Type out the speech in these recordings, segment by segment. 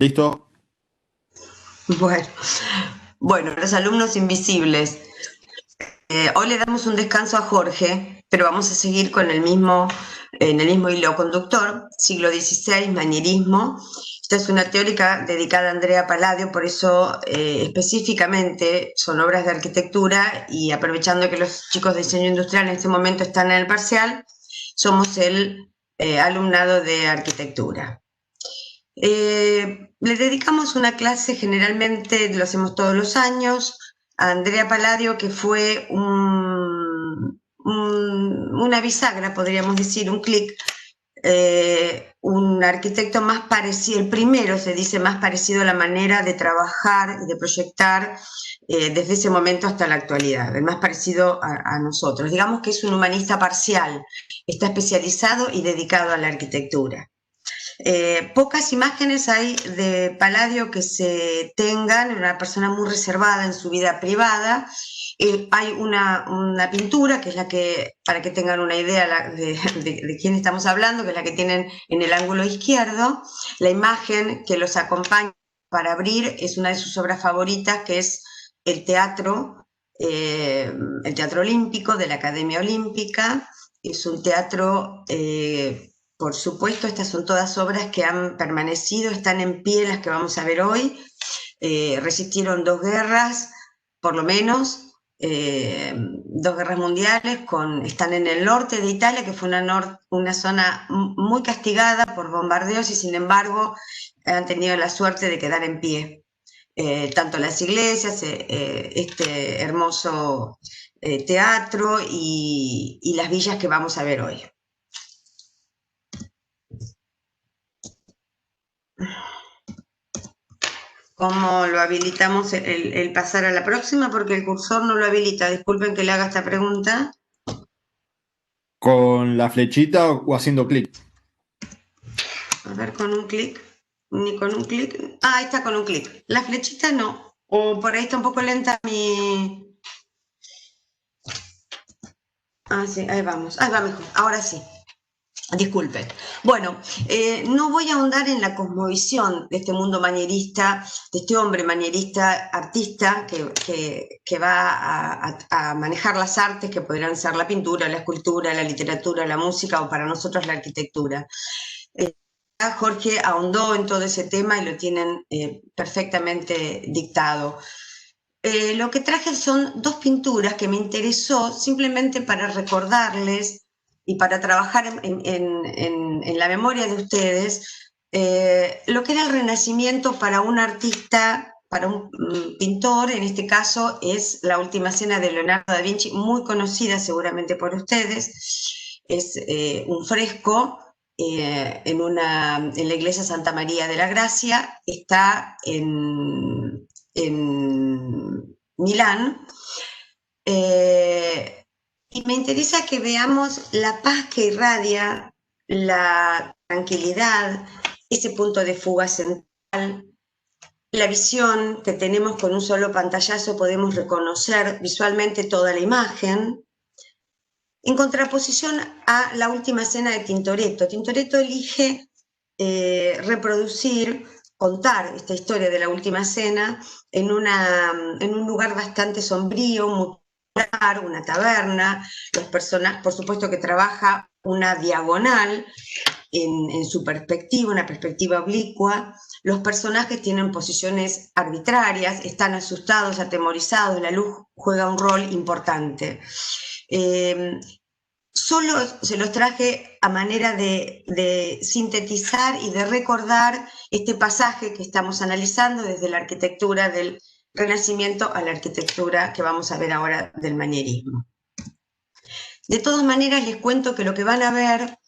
¿Listo? Bueno, bueno, los alumnos invisibles. Hoy le damos un descanso a Jorge, pero vamos a seguir con en el mismo hilo conductor, siglo XVI, manierismo. Esta es una teórica dedicada a Andrea Palladio, por eso específicamente son obras de arquitectura y aprovechando que los chicos de diseño industrial en este momento están en el parcial, somos el alumnado de arquitectura. Le dedicamos una clase, generalmente lo hacemos todos los años, a Andrea Palladio, que fue una bisagra, podríamos decir, un clic, un arquitecto más parecido, el primero se dice más parecido a la manera de trabajar y de proyectar desde ese momento hasta la actualidad, el más parecido a nosotros. Digamos que es un humanista parcial, está especializado y dedicado a la arquitectura. Pocas imágenes hay de Palladio que se tengan, una persona muy reservada en su vida privada. Hay una pintura, que es la que, para que tengan una idea de quién estamos hablando, que es la que tienen en el ángulo izquierdo. La imagen que los acompaña para abrir es una de sus obras favoritas, que es el Teatro Olímpico de la Academia Olímpica. Es un teatro... por supuesto, estas son todas obras que han permanecido, están en pie las que vamos a ver hoy. Resistieron 2 guerras, por lo menos, 2 guerras mundiales, están en el norte de Italia, que fue una zona muy castigada por bombardeos y sin embargo han tenido la suerte de quedar en pie. Tanto las iglesias, este hermoso teatro y las villas que vamos a ver hoy. ¿Cómo lo habilitamos el pasar a la próxima? Porque el cursor no lo habilita. Disculpen que le haga esta pregunta. ¿Con la flechita o haciendo clic? A ver, con un clic. Ni con un clic. Ah, ahí está con un clic. La flechita no. O por ahí está un poco lenta mi... Ah, sí, ahí vamos. Ahí va mejor. Ahora sí. Disculpen. Bueno, no voy a ahondar en la cosmovisión de este mundo manierista, de este hombre manierista artista que va a manejar las artes que podrán ser la pintura, la escultura, la literatura, la música o para nosotros la arquitectura. Jorge ahondó en todo ese tema y lo tienen perfectamente dictado. Lo que traje son 2 pinturas que me interesó simplemente para recordarles y para trabajar en la memoria de ustedes lo que era el Renacimiento para un artista, para un pintor. En este caso es La Última Cena de Leonardo da Vinci, muy conocida seguramente por ustedes. Es un fresco en la iglesia Santa María de la Gracia, está en Milán, y me interesa que veamos la paz que irradia, la tranquilidad, ese punto de fuga central, la visión que tenemos con un solo pantallazo, podemos reconocer visualmente toda la imagen, en contraposición a La Última Cena de Tintoretto. Tintoretto elige reproducir, contar esta historia de La Última Cena en un lugar bastante sombrío, muy claro, una taberna. Los personajes, por supuesto que trabaja una diagonal en su perspectiva, una perspectiva oblicua. Los personajes tienen posiciones arbitrarias, están asustados, atemorizados, la luz juega un rol importante. Solo se los traje a manera de sintetizar y de recordar este pasaje que estamos analizando desde la arquitectura del Renacimiento a la arquitectura que vamos a ver ahora del manierismo. De todas maneras, les cuento que lo que van a ver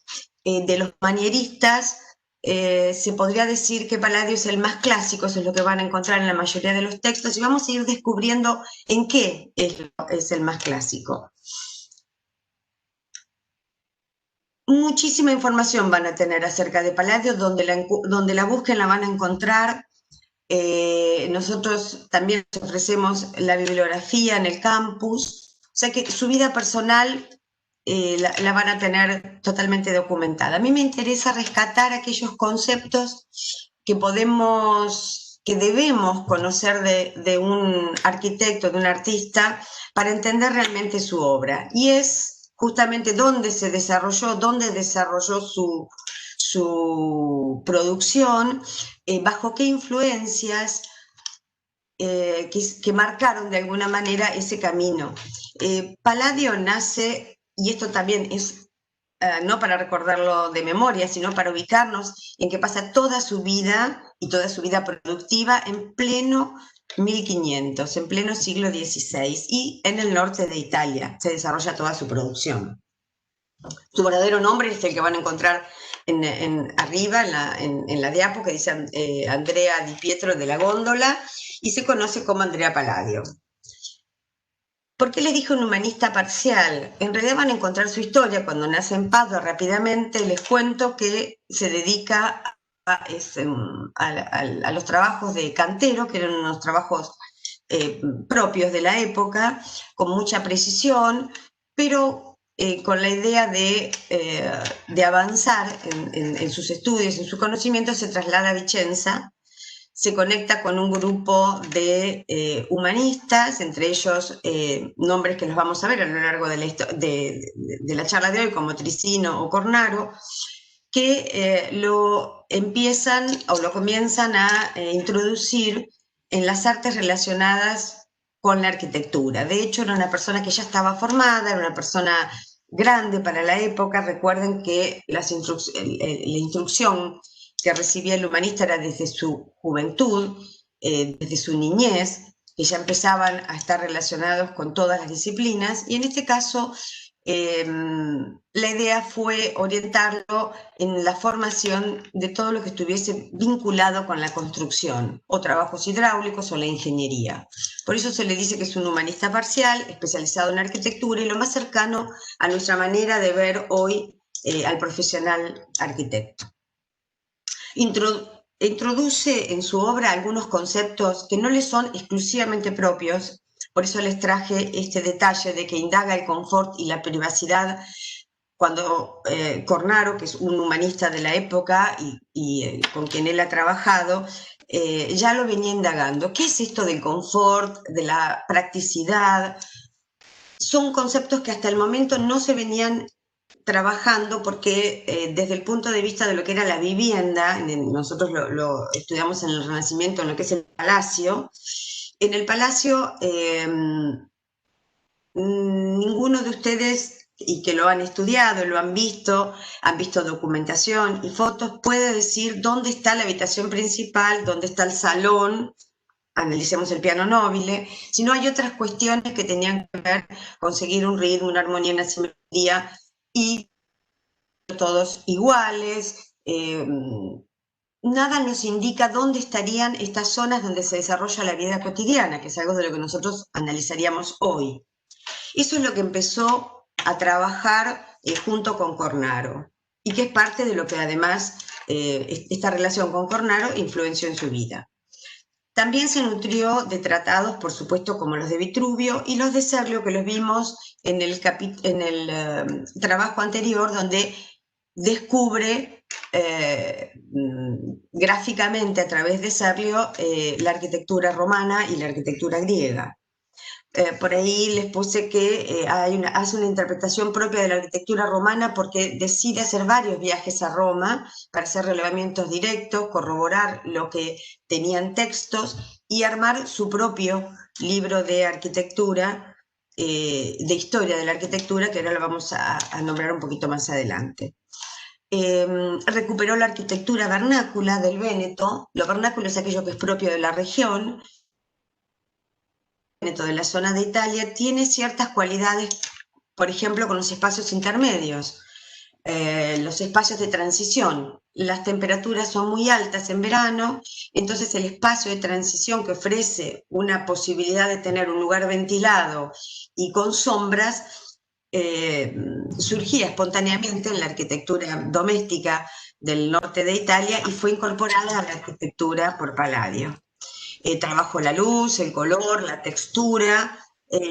de los manieristas, se podría decir que Palladio es el más clásico, eso es lo que van a encontrar en la mayoría de los textos, y vamos a ir descubriendo en qué es el más clásico. Muchísima información van a tener acerca de Palladio, donde la busquen la van a encontrar. Nosotros también ofrecemos la bibliografía en el campus, o sea que su vida personal la van a tener totalmente documentada. A mí me interesa rescatar aquellos conceptos que debemos conocer de un arquitecto, de un artista, para entender realmente su obra. Y es justamente dónde se desarrolló, dónde desarrolló su producción, bajo qué influencias que marcaron de alguna manera ese camino. Palladio nace, y esto también es no para recordarlo de memoria, sino para ubicarnos en que pasa toda su vida y toda su vida productiva en pleno 1500, en pleno siglo XVI, y en el norte de Italia se desarrolla toda su producción. Su verdadero nombre es el que van a encontrar arriba en la diapo, que dice Andrea Di Pietro de la Góndola, y se conoce como Andrea Palladio. ¿Por qué les dije un humanista parcial? En realidad van a encontrar su historia cuando nace en Padua. Rápidamente les cuento que se dedica a los trabajos de cantero, que eran unos trabajos propios de la época, con mucha precisión, pero con la idea de avanzar en sus estudios, en su conocimiento, se traslada a Vicenza. Se conecta con un grupo de humanistas, entre ellos nombres que los vamos a ver a lo largo de la charla de hoy, como Trissino o Cornaro, que lo comienzan a introducir en las artes relacionadas con la arquitectura. De hecho, era una persona que ya estaba formada, era una persona grande para la época. Recuerden que la instrucción que recibía el humanista era desde su juventud, desde su niñez, que ya empezaban a estar relacionados con todas las disciplinas, y en este caso la idea fue orientarlo en la formación de todo lo que estuviese vinculado con la construcción, o trabajos hidráulicos o la ingeniería. Por eso se le dice que es un humanista parcial, especializado en arquitectura, y lo más cercano a nuestra manera de ver hoy al profesional arquitecto. Introduce en su obra algunos conceptos que no le son exclusivamente propios, por eso les traje este detalle de que indaga el confort y la privacidad, cuando Cornaro, que es un humanista de la época y con quien él ha trabajado, ya lo venía indagando. ¿Qué es esto del confort, de la practicidad? Son conceptos que hasta el momento no se venían trabajando porque desde el punto de vista de lo que era la vivienda, nosotros lo estudiamos en el Renacimiento, en lo que es el palacio. En el palacio, ninguno de ustedes, y que lo han estudiado, lo han visto documentación y fotos, puede decir dónde está la habitación principal, dónde está el salón. Analicemos el piano nobile, sino hay otras cuestiones que tenían que ver con conseguir un ritmo, una armonía, una simetría, y todos iguales. Nada nos indica dónde estarían estas zonas donde se desarrolla la vida cotidiana, que es algo de lo que nosotros analizaríamos hoy. Eso es lo que empezó a trabajar junto con Cornaro, y que es parte de lo que además esta relación con Cornaro influenció en su vida. También se nutrió de tratados, por supuesto, como los de Vitruvio y los de Serlio, que los vimos en el trabajo anterior, donde descubre gráficamente a través de Serlio la arquitectura romana y la arquitectura griega. Por ahí les puse que hace una interpretación propia de la arquitectura romana porque decide hacer varios viajes a Roma para hacer relevamientos directos, corroborar lo que tenían textos y armar su propio libro de arquitectura, de historia de la arquitectura, que ahora lo vamos a nombrar un poquito más adelante. Recuperó la arquitectura vernácula del Véneto. Lo vernáculo es aquello que es propio de la región. De la zona de Italia tiene ciertas cualidades, por ejemplo, con los espacios intermedios, los espacios de transición. Las temperaturas son muy altas en verano, entonces el espacio de transición que ofrece una posibilidad de tener un lugar ventilado y con sombras surgía espontáneamente en la arquitectura doméstica del norte de Italia y fue incorporada a la arquitectura por Palladio. Trabajó la luz, el color, la textura,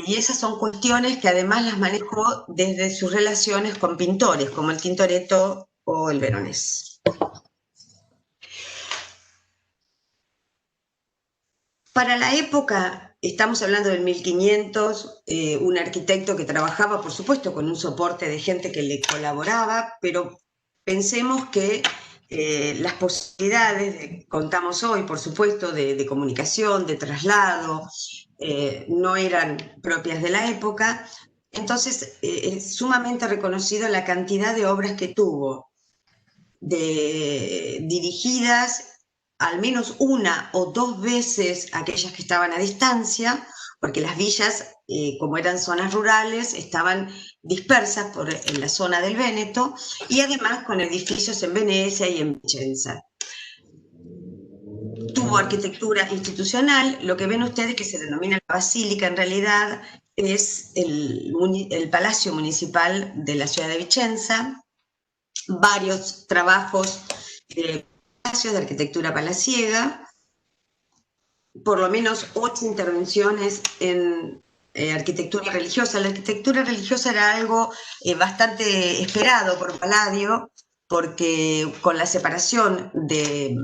y esas son cuestiones que además las manejó desde sus relaciones con pintores, como el Tintoretto o el Veronés. Para la época, estamos hablando del 1500, un arquitecto que trabajaba, por supuesto, con un soporte de gente que le colaboraba, pero pensemos que las posibilidades, contamos hoy, por supuesto, de comunicación, de traslado, no eran propias de la época. Entonces, es sumamente reconocido la cantidad de obras que tuvo, dirigidas al menos una o dos veces a aquellas que estaban a distancia, porque las villas, como eran zonas rurales, estaban dispersas en la zona del Véneto, y además con edificios en Venecia y en Vicenza. Tuvo arquitectura institucional. Lo que ven ustedes, que se denomina la basílica, en realidad es el Palacio Municipal de la ciudad de Vicenza. Varios trabajos de arquitectura palaciega, por lo menos 8 intervenciones en arquitectura religiosa. La arquitectura religiosa era algo bastante esperado por Palladio, porque con la separación de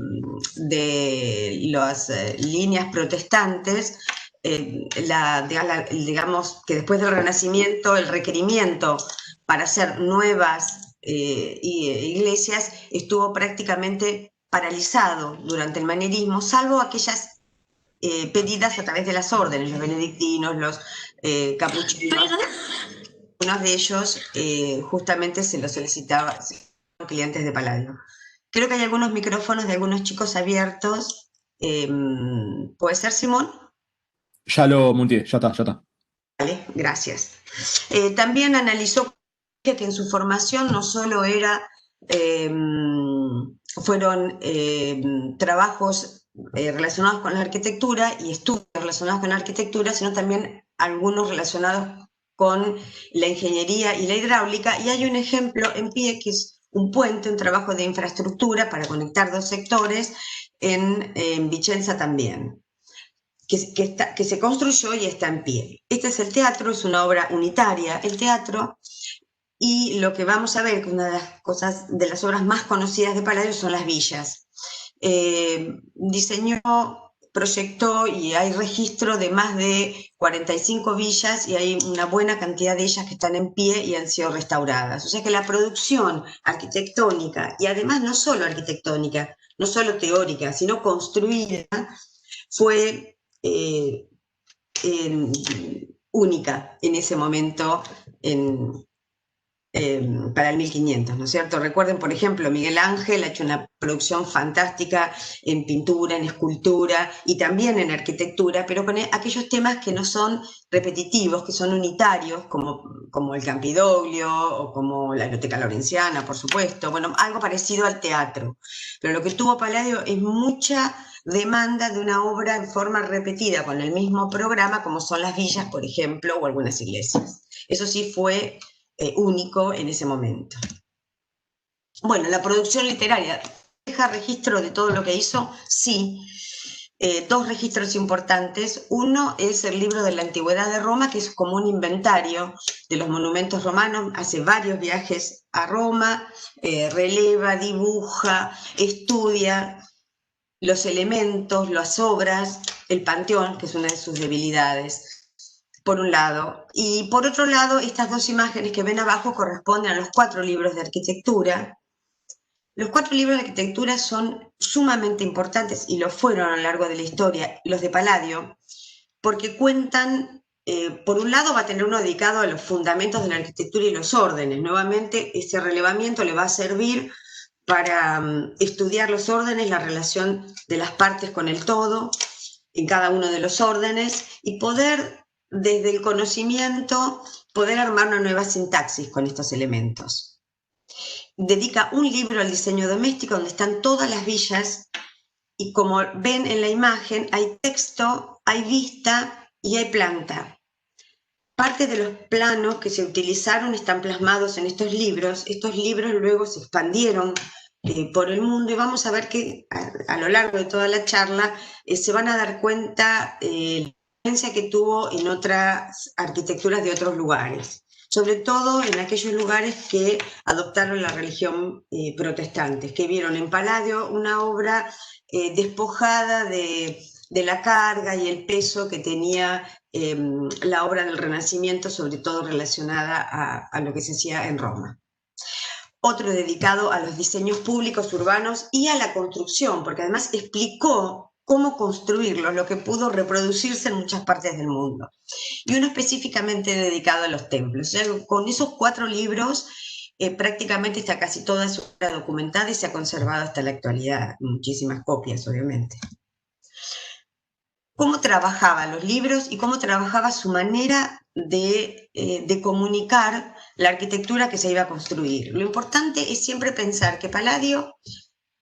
las líneas protestantes, digamos que después del Renacimiento el requerimiento para hacer nuevas iglesias estuvo prácticamente paralizado durante el manierismo, salvo aquellas pedidas a través de las órdenes, los benedictinos, los capuchinos. Unos de ellos justamente se los solicitaba clientes de Palladio. Creo que hay algunos micrófonos de algunos chicos abiertos. ¿Puede ser, Simón? Ya lo muteé, ya está. Vale, gracias. También analizó que en su formación no solo fueron trabajos relacionados con la arquitectura y estudios relacionados con la arquitectura, sino también algunos relacionados con la ingeniería y la hidráulica. Y hay un ejemplo en pie que es un puente, un trabajo de infraestructura para conectar dos sectores en Vicenza también. Que se construyó y está en pie. Este es el teatro, es una obra unitaria, el teatro, y lo que vamos a ver, que una de las cosas, de las obras más conocidas de Palladio son las villas. Diseñó, proyectó y hay registro de más de 45 villas y hay una buena cantidad de ellas que están en pie y han sido restauradas. O sea que la producción arquitectónica, y además no solo arquitectónica, no solo teórica, sino construida, fue única en ese momento para el 1500, ¿no es cierto? Recuerden, por ejemplo, Miguel Ángel ha hecho una producción fantástica en pintura, en escultura y también en arquitectura, pero con aquellos temas que no son repetitivos, que son unitarios, como el Campidoglio o como la Biblioteca Laurenciana, por supuesto, bueno, algo parecido al teatro. Pero lo que tuvo Palladio es mucha demanda de una obra en forma repetida con el mismo programa, como son las villas, por ejemplo, o algunas iglesias. Eso sí fue único en ese momento. Bueno, la producción literaria, ¿deja registro de todo lo que hizo? Sí. Dos registros importantes. Uno es el libro de la Antigüedad de Roma, que es como un inventario de los monumentos romanos. Hace varios viajes a Roma, releva, dibuja, estudia los elementos, las obras, el panteón, que es una de sus debilidades, por un lado. Y por otro lado, estas dos imágenes que ven abajo corresponden a los 4 libros de arquitectura. Los 4 libros de arquitectura son sumamente importantes y lo fueron a lo largo de la historia, los de Palladio, porque cuentan, por un lado va a tener uno dedicado a los fundamentos de la arquitectura y los órdenes. Nuevamente, ese relevamiento le va a servir para estudiar los órdenes, la relación de las partes con el todo, en cada uno de los órdenes, y poder, desde el conocimiento, poder armar una nueva sintaxis con estos elementos. Dedica un libro al diseño doméstico donde están todas las villas y como ven en la imagen hay texto, hay vista y hay planta. Parte de los planos que se utilizaron están plasmados en estos libros. Estos libros luego se expandieron por el mundo y vamos a ver que a lo largo de toda la charla se van a dar cuenta la influencia que tuvo en otras arquitecturas de otros lugares, sobre todo en aquellos lugares que adoptaron la religión protestante, que vieron en Palladio una obra despojada de de la carga y el peso que tenía la obra del Renacimiento, sobre todo relacionada a lo que se hacía en Roma. Otro dedicado a los diseños públicos urbanos y a la construcción, porque además explicó cómo construirlos, lo que pudo reproducirse en muchas partes del mundo. Y uno específicamente dedicado a los templos. O sea, con esos 4 libros prácticamente está casi toda su obra documentada y se ha conservado hasta la actualidad, muchísimas copias, obviamente. Cómo trabajaba los libros y cómo trabajaba su manera de comunicar la arquitectura que se iba a construir. Lo importante es siempre pensar que Palladio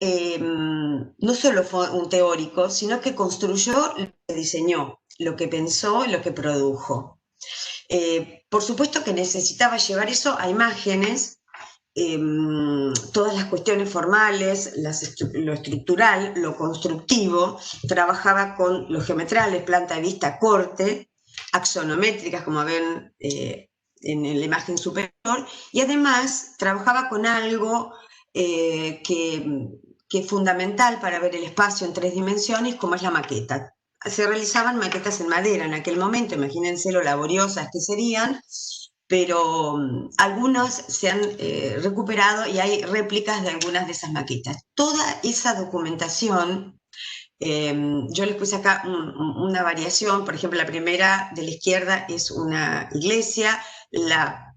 no solo fue un teórico, sino que construyó lo que diseñó, lo que pensó, lo que produjo. Por supuesto que necesitaba llevar eso a imágenes, todas las cuestiones formales, lo estructural, lo constructivo, trabajaba con los geometrales, planta, vista, corte, axonométricas, como ven en la imagen superior, y además trabajaba con algo que es fundamental para ver el espacio en 3 dimensiones, como es la maqueta. Se realizaban maquetas en madera en aquel momento, imagínense lo laboriosas que serían, pero algunos se han recuperado y hay réplicas de algunas de esas maquetas. Toda esa documentación, yo les puse acá una variación, por ejemplo, la primera de la izquierda es una iglesia, la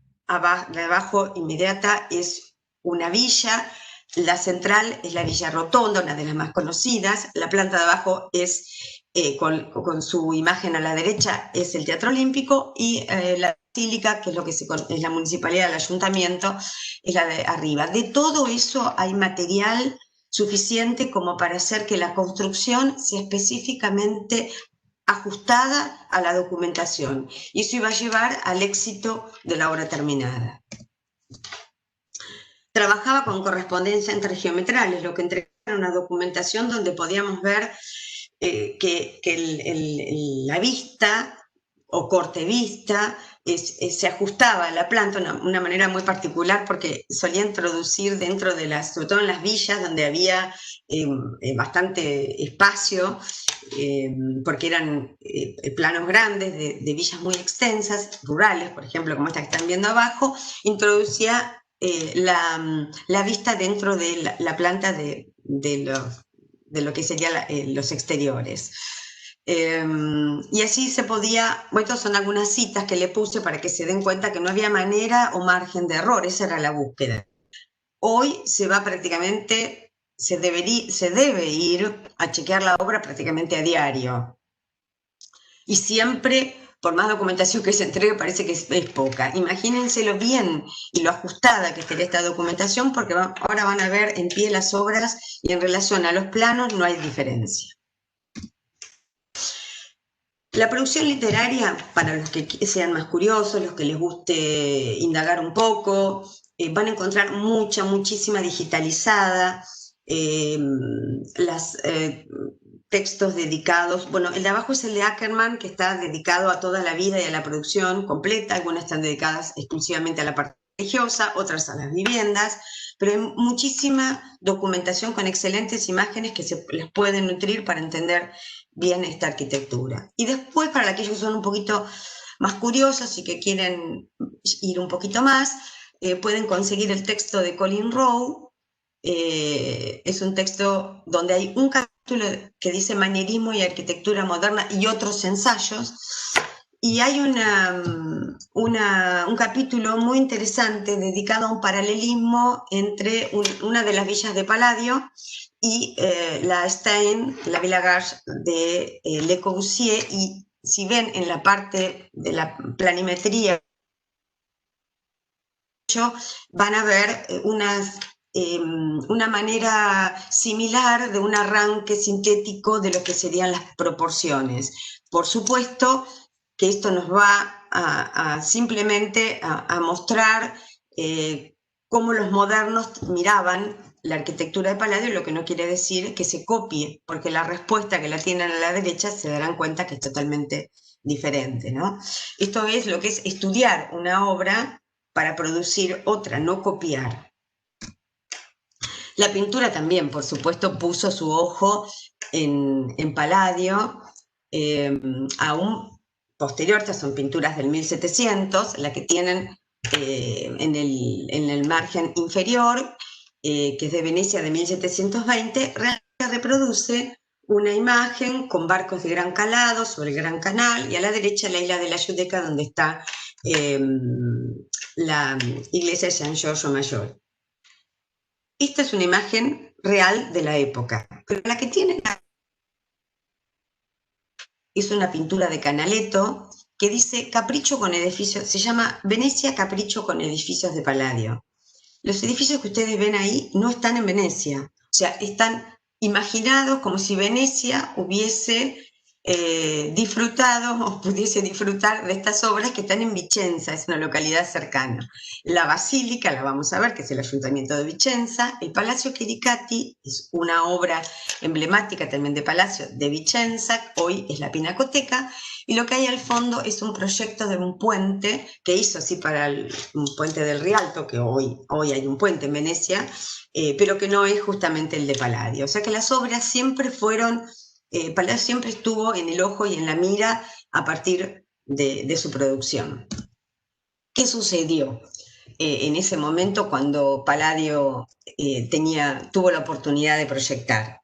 de abajo inmediata es una villa, la central es la Villa Rotonda, una de las más conocidas, la planta de abajo es, con su imagen a la derecha, es el Teatro Olímpico, y la basílica, que es lo que es la municipalidad, el ayuntamiento, es la de arriba. De todo eso hay material suficiente como para hacer que la construcción sea específicamente ajustada a la documentación, y eso iba a llevar al éxito de la obra terminada. Trabajaba con correspondencia entre geometrales, lo que entregaba una documentación donde podíamos ver que la vista o corte vista se ajustaba a la planta de una manera muy particular, porque solía introducir dentro de sobre todo en las villas donde había bastante espacio, porque eran planos grandes de villas muy extensas, rurales, por ejemplo, como esta que están viendo abajo, introducía la vista dentro de la planta de lo que serían los exteriores. Y así se podía, bueno, estas son algunas citas que le puse para que se den cuenta que no había manera o margen de error, esa era la búsqueda. Hoy se va prácticamente, se debe ir a chequear la obra prácticamente a diario. Y siempre, por más documentación que se entregue, parece que es poca. Imagínense lo bien y lo ajustada que estaría esta documentación, porque ahora van a ver en pie las obras y en relación a los planos no hay diferencia. La producción literaria, para los que sean más curiosos, los que les guste indagar un poco, van a encontrar muchísima digitalizada, textos dedicados, bueno, el de abajo es el de Ackerman, que está dedicado a toda la vida y a la producción completa, algunas están dedicadas exclusivamente a la parte religiosa, otras a las viviendas, pero hay muchísima documentación con excelentes imágenes que se les pueden nutrir para entender bien esta arquitectura. Y después, para aquellos que son un poquito más curiosos y que quieren ir un poquito más, pueden conseguir el texto de Colin Rowe. Es un texto donde hay un capítulo que dice manierismo y arquitectura moderna y otros ensayos, y hay un capítulo muy interesante dedicado a un paralelismo entre una de las villas de Palladio y la Stein, la Villa Garges de Le Corbusier, y si ven en la parte de la planimetría van a ver una manera similar de un arranque sintético de lo que serían las proporciones. Por supuesto que esto nos va simplemente a mostrar cómo los modernos miraban la arquitectura de Palladio, lo que no quiere decir que se copie, porque la respuesta que la tienen a la derecha se darán cuenta que es totalmente diferente, ¿no? Esto es lo que es estudiar una obra para producir otra, no copiar. La pintura también, por supuesto, puso su ojo en Palladio, aún posterior, estas son pinturas del 1700, la que tienen en el margen inferior, que es de Venecia de 1720, realmente reproduce una imagen con barcos de gran calado sobre el Gran Canal, y a la derecha la isla de la Giudecca, donde está la iglesia de San Giorgio Mayor. Esta es una imagen real de la época, pero la que tiene es una pintura de Canaletto que dice Capricho con edificios, se llama Venecia Capricho con edificios de Palladio. Los edificios que ustedes ven ahí no están en Venecia, o sea, están imaginados como si Venecia hubiese disfrutado o pudiese disfrutar de estas obras que están en Vicenza, es una localidad cercana. La Basílica, la vamos a ver, que es el Ayuntamiento de Vicenza. El Palacio Chiericati es una obra emblemática también de Palacio de Vicenza, hoy es la Pinacoteca, y lo que hay al fondo es un proyecto de un puente que hizo así para un puente del Rialto, que hoy hay un puente en Venecia, pero que no es justamente el de Palladio. O sea que las obras siempre fueron, Palladio siempre estuvo en el ojo y en la mira a partir de su producción. ¿Qué sucedió en ese momento cuando Palladio tuvo la oportunidad de proyectar?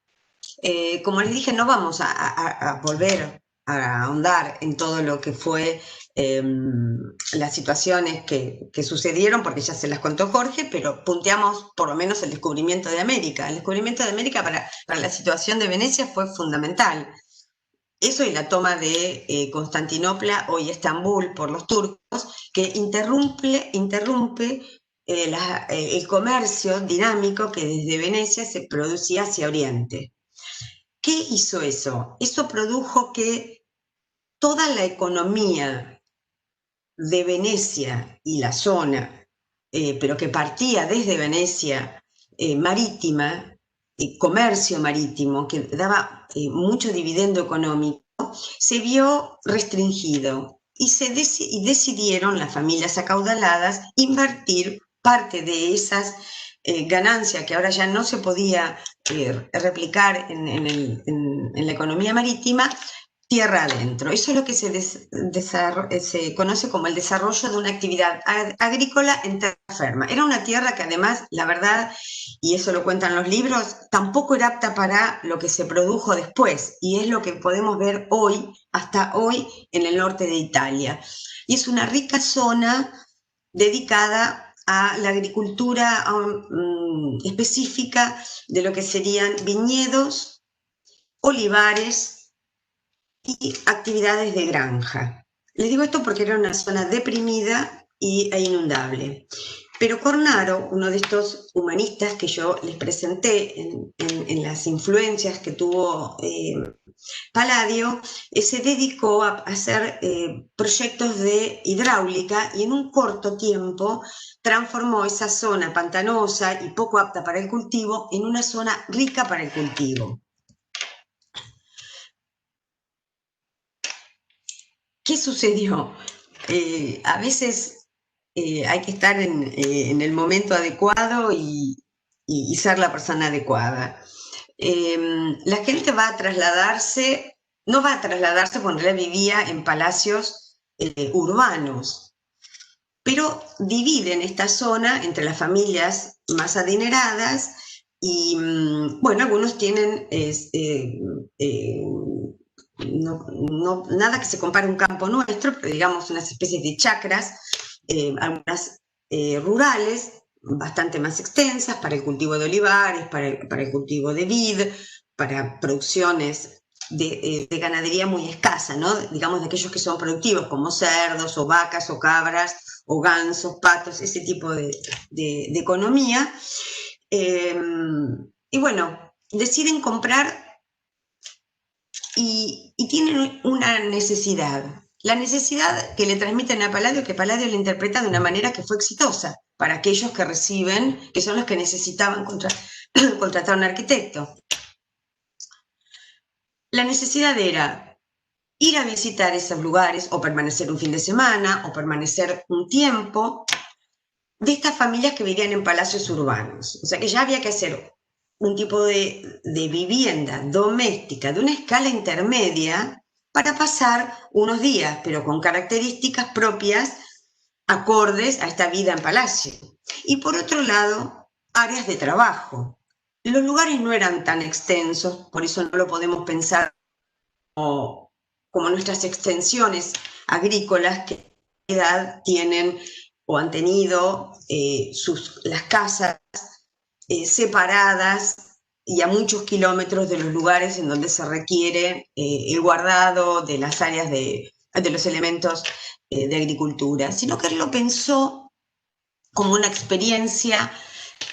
Como les dije, no vamos a volver a ahondar en todo lo que fue las situaciones que sucedieron, porque ya se las contó Jorge, pero punteamos por lo menos el descubrimiento de América. El descubrimiento de América para la situación de Venecia fue fundamental. Eso y la toma de Constantinopla, hoy Estambul, por los turcos, que interrumpe el comercio dinámico que desde Venecia se producía hacia Oriente. ¿Qué hizo eso? Eso produjo que toda la economía de Venecia y la zona, pero que partía desde Venecia, marítima, comercio marítimo, que daba mucho dividendo económico, se vio restringido y decidieron las familias acaudaladas invertir parte de esas ganancias que ahora ya no se podía replicar en la economía marítima, tierra adentro. Eso es lo que se conoce como el desarrollo de una actividad agrícola en terra firma. Era una tierra que además, la verdad, y eso lo cuentan los libros, tampoco era apta para lo que se produjo después, y es lo que podemos ver hoy, hasta hoy, en el norte de Italia. Y es una rica zona dedicada a la agricultura específica de lo que serían viñedos, olivares y actividades de granja. Les digo esto porque era una zona deprimida e inundable. Pero Cornaro, uno de estos humanistas que yo les presenté en las influencias que tuvo Palladio, se dedicó a hacer proyectos de hidráulica y en un corto tiempo transformó esa zona pantanosa y poco apta para el cultivo en una zona rica para el cultivo. ¿Qué sucedió? A veces hay que estar en el momento adecuado y ser la persona adecuada. La gente va a trasladarse, no va a trasladarse porque en realidad vivía en palacios urbanos, pero dividen esta zona entre las familias más adineradas y, bueno, algunos tienen nada que se compare a un campo nuestro, pero digamos unas especies de chacras, algunas rurales, bastante más extensas para el cultivo de olivares, para el cultivo de vid, para producciones de ganadería muy escasa, ¿no? Digamos de aquellos que son productivos, como cerdos o vacas o cabras o gansos, patos, ese tipo de economía. Y bueno, deciden comprar y tienen una necesidad. La necesidad que le transmiten a Palladio, que Palladio la interpreta de una manera que fue exitosa para aquellos que reciben, que son los que necesitaban contratar a un arquitecto. La necesidad era ir a visitar esos lugares o permanecer un fin de semana o permanecer un tiempo de estas familias que vivían en palacios urbanos. O sea que ya había que hacer un tipo de vivienda doméstica de una escala intermedia para pasar unos días, pero con características propias, acordes a esta vida en palacio. Y por otro lado, áreas de trabajo. Los lugares no eran tan extensos, por eso no lo podemos pensar como nuestras extensiones agrícolas que en realidad tienen o han tenido las casas separadas y a muchos kilómetros de los lugares en donde se requiere el guardado de las áreas de los elementos de agricultura, sino que él lo pensó como una experiencia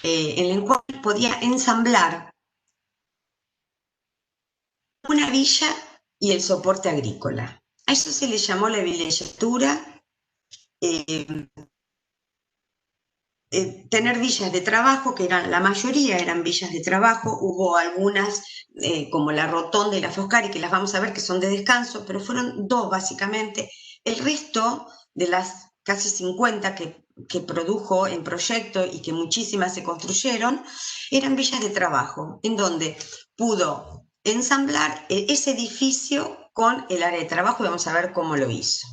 en la cual podía ensamblar una villa y el soporte agrícola. A eso se le llamó la villayestura, tener villas de trabajo, que la mayoría eran villas de trabajo, hubo algunas como la Rotonda y la Foscari, que las vamos a ver que son de descanso, pero fueron dos básicamente. El resto de las casi 50 que produjo en proyecto y que muchísimas se construyeron, eran villas de trabajo, en donde pudo ensamblar ese edificio con el área de trabajo y vamos a ver cómo lo hizo.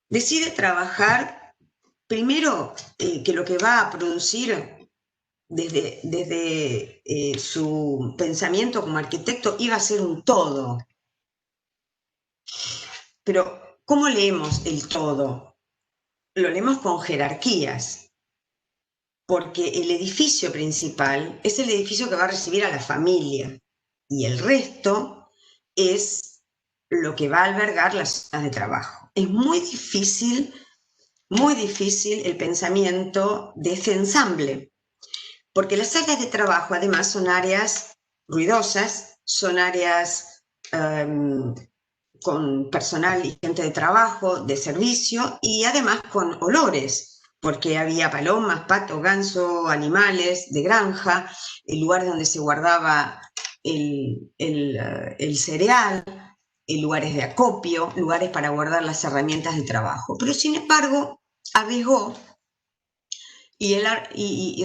Decide trabajar, primero, que lo que va a producir desde su pensamiento como arquitecto iba a ser un todo. Pero, ¿cómo leemos el todo? Lo leemos con jerarquías, porque el edificio principal es el edificio que va a recibir a la familia y el resto es lo que va a albergar las zonas de trabajo. Es muy difícil el pensamiento de ese ensamble, porque las áreas de trabajo además son áreas ruidosas, son áreas con personal y gente de trabajo, de servicio, y además con olores, porque había palomas, patos, ganso, animales de granja, el lugar donde se guardaba el cereal, lugares de acopio, lugares para guardar las herramientas de trabajo. Pero sin embargo, arriesgó y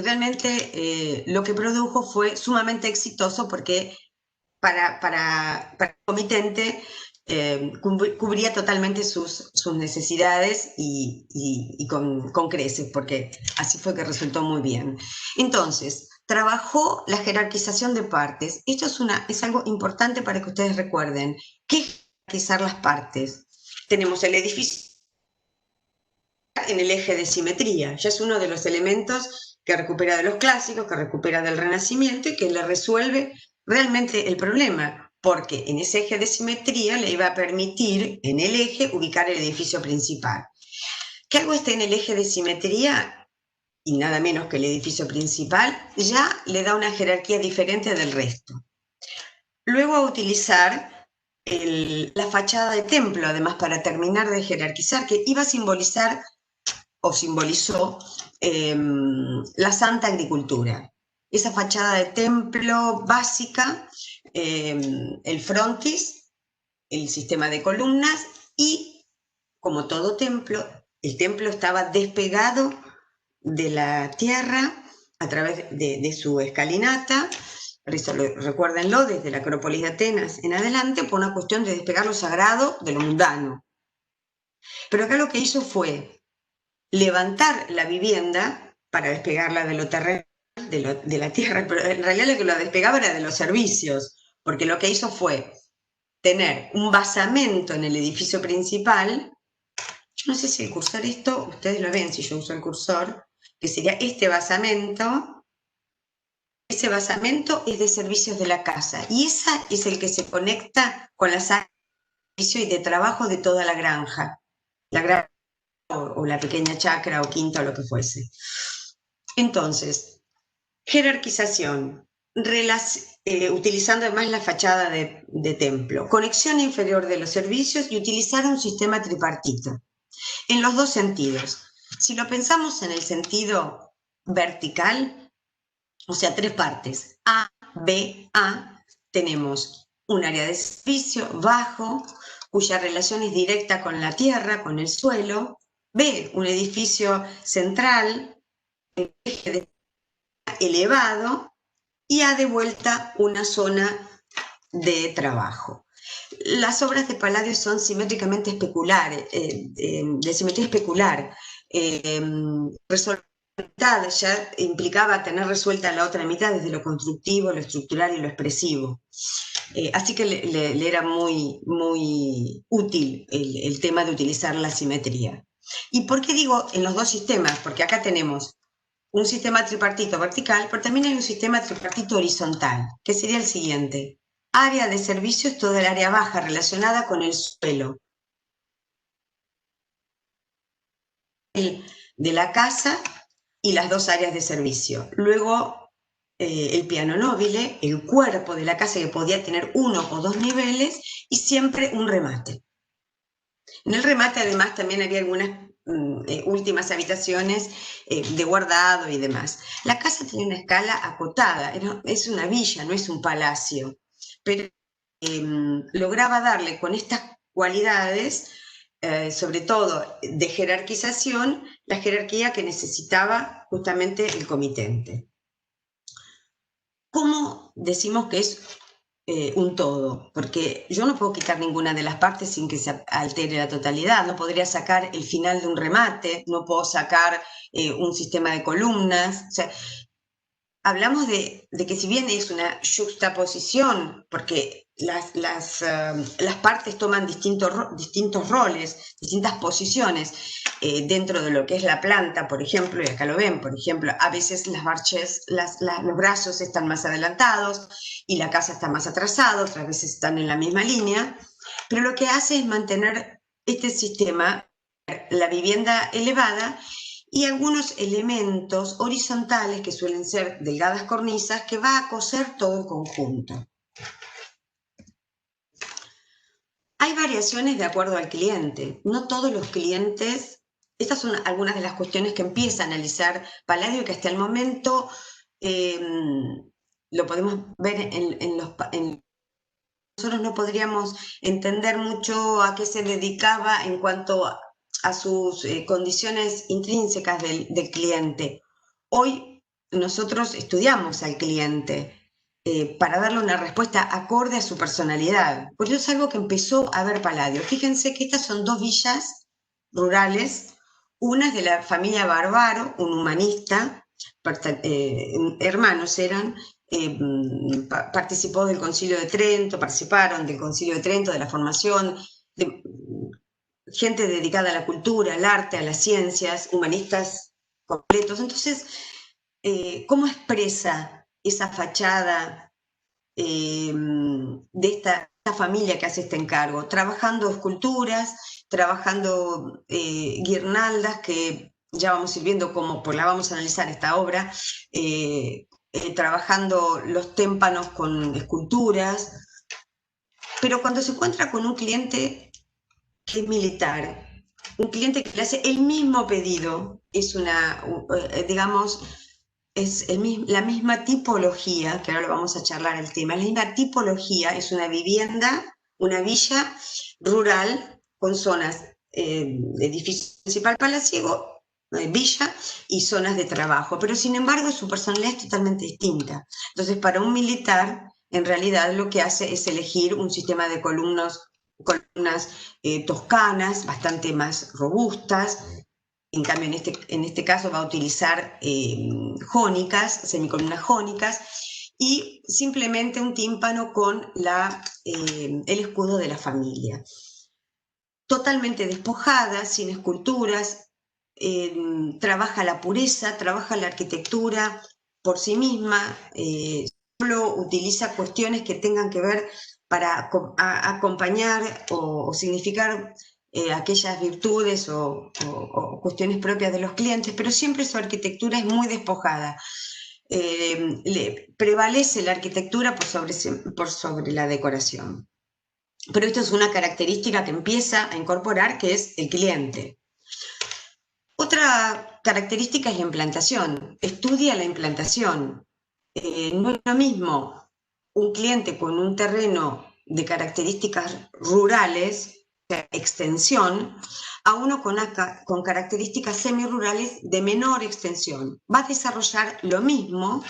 realmente lo que produjo fue sumamente exitoso porque para el comitente cubría totalmente sus necesidades y con creces, porque así fue que resultó muy bien. Entonces, trabajó la jerarquización de partes. Esto es algo importante para que ustedes recuerden. ¿Qué es jerarquizar las partes? Tenemos el edificio en el eje de simetría. Ya es uno de los elementos que recupera de los clásicos, que recupera del Renacimiento y que le resuelve realmente el problema, porque en ese eje de simetría le iba a permitir en el eje ubicar el edificio principal. Que algo esté en el eje de simetría y nada menos que el edificio principal ya le da una jerarquía diferente del resto. Luego a utilizar la fachada de templo, además para terminar de jerarquizar, que iba a simbolizar o simbolizó la santa agricultura. Esa fachada de templo básica, el frontis, el sistema de columnas y, como todo templo, el templo estaba despegado de la tierra a través de su escalinata. Por eso recuérdenlo, desde la Acrópolis de Atenas en adelante, por una cuestión de despegar lo sagrado de lo mundano. Pero acá lo que hizo fue levantar la vivienda para despegarla de lo terrenal, de la tierra, pero en realidad lo que lo despegaba era de los servicios, porque lo que hizo fue tener un basamento en el edificio principal. Yo no sé si el cursor esto, ustedes lo ven si yo uso el cursor, que sería este basamento. Ese basamento es de servicios de la casa y ese es el que se conecta con las áreas de servicio y de trabajo de toda la granja o la pequeña chacra o quinta o lo que fuese. Entonces, jerarquización, utilizando además la fachada de templo, conexión inferior de los servicios y utilizar un sistema tripartito, en los dos sentidos. Si lo pensamos en el sentido vertical, o sea, tres partes, A, B, A, tenemos un área de servicio bajo, cuya relación es directa con la tierra, con el suelo. B, un edificio central, elevado, y A de vuelta una zona de trabajo. las obras de Palladio son simétricamente especulares, de simetría especular. Resolver ya implicaba tener resuelta la otra mitad desde lo constructivo, lo estructural y lo expresivo. Así que le era muy, muy útil el tema de utilizar la simetría. ¿Y por qué digo en los dos sistemas? Porque acá tenemos un sistema tripartito vertical, pero también hay un sistema tripartito horizontal, que sería el siguiente. Área de servicio es toda el área baja relacionada con el suelo de la casa y las dos áreas de servicio. Luego, el piano nobile, el cuerpo de la casa que podía tener 1 o 2 niveles y siempre un remate. En el remate además también había algunas últimas habitaciones de guardado y demás. La casa tenía una escala acotada, es una villa, no es un palacio, pero lograba darle con estas cualidades, sobre todo de jerarquización, la jerarquía que necesitaba justamente el comitente. ¿Cómo decimos que es un todo? Porque yo no puedo quitar ninguna de las partes sin que se altere la totalidad. No podría sacar el final de un remate, no puedo sacar un sistema de columnas. O sea, hablamos de que si bien es una juxtaposición, porque las partes toman distintos roles, distintas posiciones dentro de lo que es la planta, por ejemplo, y acá lo ven, por ejemplo, a veces los brazos están más adelantados y la casa está más atrasada, otras veces están en la misma línea, pero lo que hace es mantener este sistema, la vivienda elevada, y algunos elementos horizontales que suelen ser delgadas cornisas que va a coser todo el conjunto. Hay variaciones de acuerdo al cliente. No todos los clientes, estas son algunas de las cuestiones que empieza a analizar Palladio, que hasta el momento lo podemos ver nosotros no podríamos entender mucho a qué se dedicaba en cuanto a sus condiciones intrínsecas del cliente. Hoy nosotros estudiamos al cliente para darle una respuesta acorde a su personalidad. Por eso es algo que empezó a ver Palladio. Fíjense que estas son 2 villas rurales, una es de la familia Barbaro, un humanista, hermanos eran, participó del Concilio de Trento, participaron del Concilio de Trento, de la formación, de gente dedicada a la cultura, al arte, a las ciencias, humanistas completos. Entonces, ¿cómo expresa esa fachada de esta familia que hace este encargo? Trabajando esculturas, trabajando guirnaldas, que ya vamos a ir viendo cómo, pues la vamos a analizar esta obra, trabajando los témpanos con esculturas, pero cuando se encuentra con un cliente que es militar, un cliente que le hace el mismo pedido, es digamos, es la misma tipología, que ahora lo vamos a charlar el tema, la misma tipología, es una vivienda, una villa rural con zonas, edificio principal palaciego, villa y zonas de trabajo, pero sin embargo su personalidad es totalmente distinta. Entonces, para un militar, en realidad lo que hace es elegir un sistema de columnas toscanas, bastante más robustas. En cambio, en este caso va a utilizar jónicas, semicolumnas jónicas, y simplemente un tímpano con el escudo de la familia. Totalmente despojada, sin esculturas, trabaja la pureza, trabaja la arquitectura por sí misma, solo utiliza cuestiones que tengan que ver para acompañar o significar aquellas virtudes o cuestiones propias de los clientes, pero siempre su arquitectura es muy despojada. Prevalece la arquitectura por sobre la decoración. Pero esto es una característica que empieza a incorporar, que es el cliente. Otra característica es la implantación. Estudia la implantación. No es lo mismo un cliente con un terreno de características rurales, o sea, extensión, a uno con características semirurales de menor extensión. Va a desarrollar lo mismo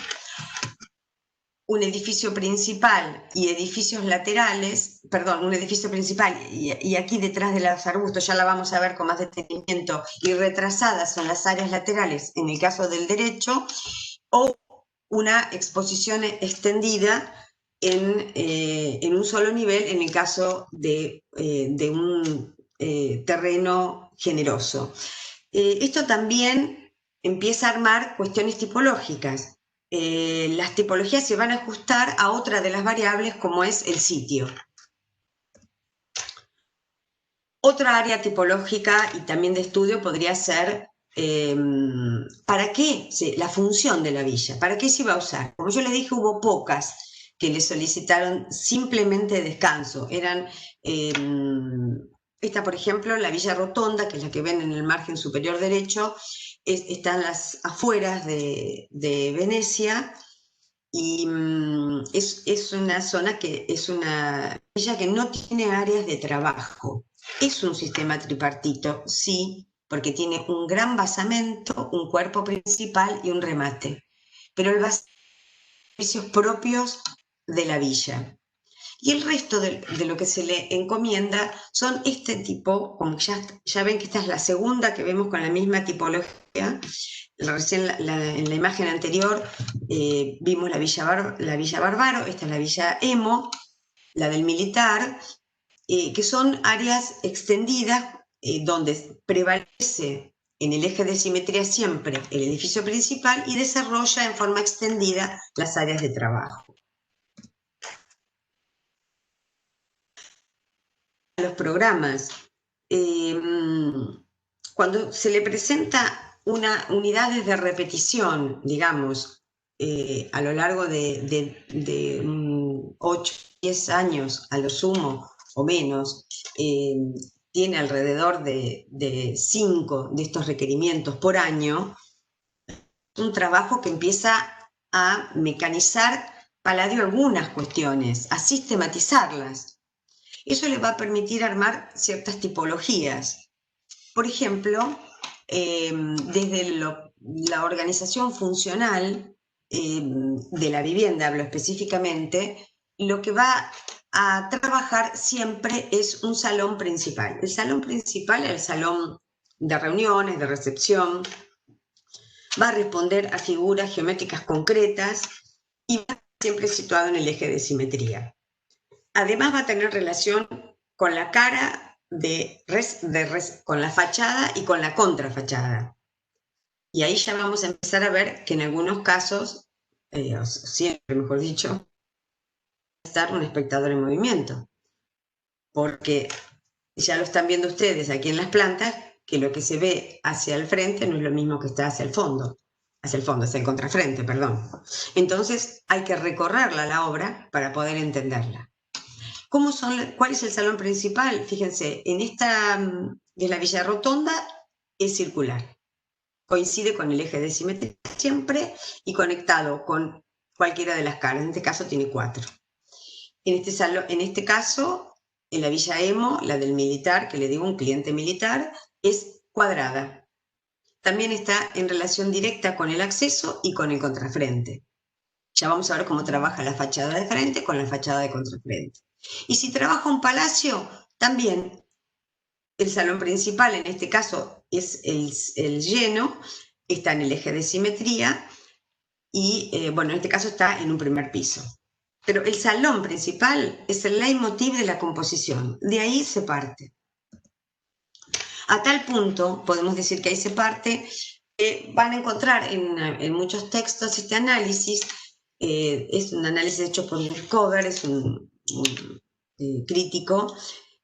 un edificio principal y edificios laterales, perdón, un edificio principal y aquí detrás de los arbustos, ya la vamos a ver con más detenimiento, y retrasadas son las áreas laterales en el caso del derecho, o una exposición extendida en un solo nivel en el caso de un terreno generoso. Esto también empieza a armar cuestiones tipológicas. Las tipologías se van a ajustar a otra de las variables como es el sitio. Otra área tipológica y también de estudio podría ser ¿para qué? La función de la villa, ¿para qué se iba a usar? Como yo les dije, hubo pocas que le solicitaron simplemente descanso. Eran, esta por ejemplo, la Villa Rotonda, que es la que ven en el margen superior derecho, está en las afueras de Venecia, y es una zona que es una villa que no tiene áreas de trabajo. Es un sistema tripartito, sí, porque tiene un gran basamento, un cuerpo principal y un remate, pero el basamento tiene servicios propios de la villa. Y el resto de lo que se le encomienda son este tipo, como ya ven que esta es la segunda que vemos con la misma tipología. Recién en la imagen anterior vimos la Villa Bárbaro, esta es la Villa Emo, la del militar, que son áreas extendidas donde prevalece en el eje de simetría siempre el edificio principal y desarrolla en forma extendida las áreas de trabajo. Los programas, cuando se le presenta unidades de repetición, digamos, a lo largo de 8, 10 años a lo sumo o menos, tiene alrededor de 5 de estos requerimientos por año, es un trabajo que empieza a mecanizar Palladio algunas cuestiones, a sistematizarlas. Eso le va a permitir armar ciertas tipologías. Por ejemplo, desde la organización funcional de la vivienda, hablo específicamente, lo que va a trabajar siempre es un salón principal. El salón principal es el salón de reuniones, de recepción, va a responder a figuras geométricas concretas y va a estar siempre situado en el eje de simetría. Además va a tener relación con la cara con la fachada y con la contrafachada. Y ahí ya vamos a empezar a ver que en algunos casos, siempre mejor dicho, va a estar un espectador en movimiento. Porque ya lo están viendo ustedes aquí en las plantas, que lo que se ve hacia el frente no es lo mismo que está hacia el fondo, hacia el contrafrente, perdón. Entonces hay que recorrerla la obra para poder entenderla. ¿Cuál es el salón principal? Fíjense, en esta de la Villa Rotonda es circular. Coincide con el eje de simetría siempre y conectado con cualquiera de las caras. En este caso tiene 4. En este caso, en la Villa Emo, la del militar, que le digo un cliente militar, es cuadrada. También está en relación directa con el acceso y con el contrafrente. Ya vamos a ver cómo trabaja la fachada de frente con la fachada de contrafrente. Y si trabaja un palacio, también el salón principal, en este caso es el lleno, está en el eje de simetría y, bueno, en este caso está en un primer piso. Pero el salón principal es el leitmotiv de la composición, de ahí se parte. A tal punto, podemos decir que ahí se parte, van a encontrar en muchos textos este análisis. Es un análisis hecho por Cover, es un crítico,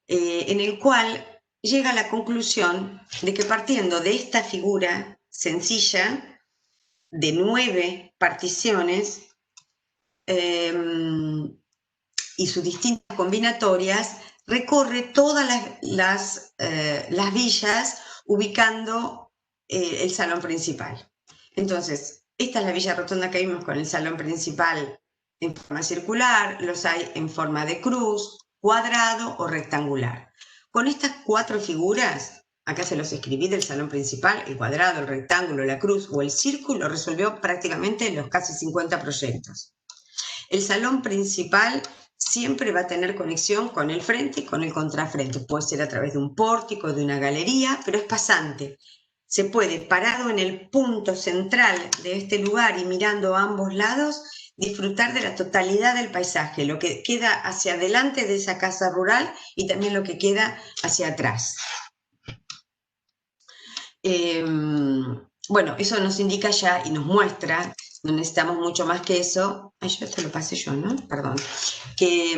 en el cual llega a la conclusión de que partiendo de esta figura sencilla de 9 particiones y sus distintas combinatorias, recorre todas las villas ubicando el salón principal. Entonces, esta es la Villa Rotonda que vimos con el salón principal en forma circular, los hay en forma de cruz, cuadrado o rectangular. Con estas 4 figuras, acá se los escribí del salón principal, el cuadrado, el rectángulo, la cruz o el círculo, resolvió prácticamente los casi 50 proyectos. El salón principal siempre va a tener conexión con el frente y con el contrafrente. Puede ser a través de un pórtico, de una galería, pero es pasante. Se puede, parado en el punto central de este lugar y mirando a ambos lados, disfrutar de la totalidad del paisaje, lo que queda hacia adelante de esa casa rural y también lo que queda hacia atrás. Bueno, eso nos indica ya y nos muestra, no necesitamos mucho más que eso. Ay, yo esto lo pasé yo, ¿no? Perdón. Que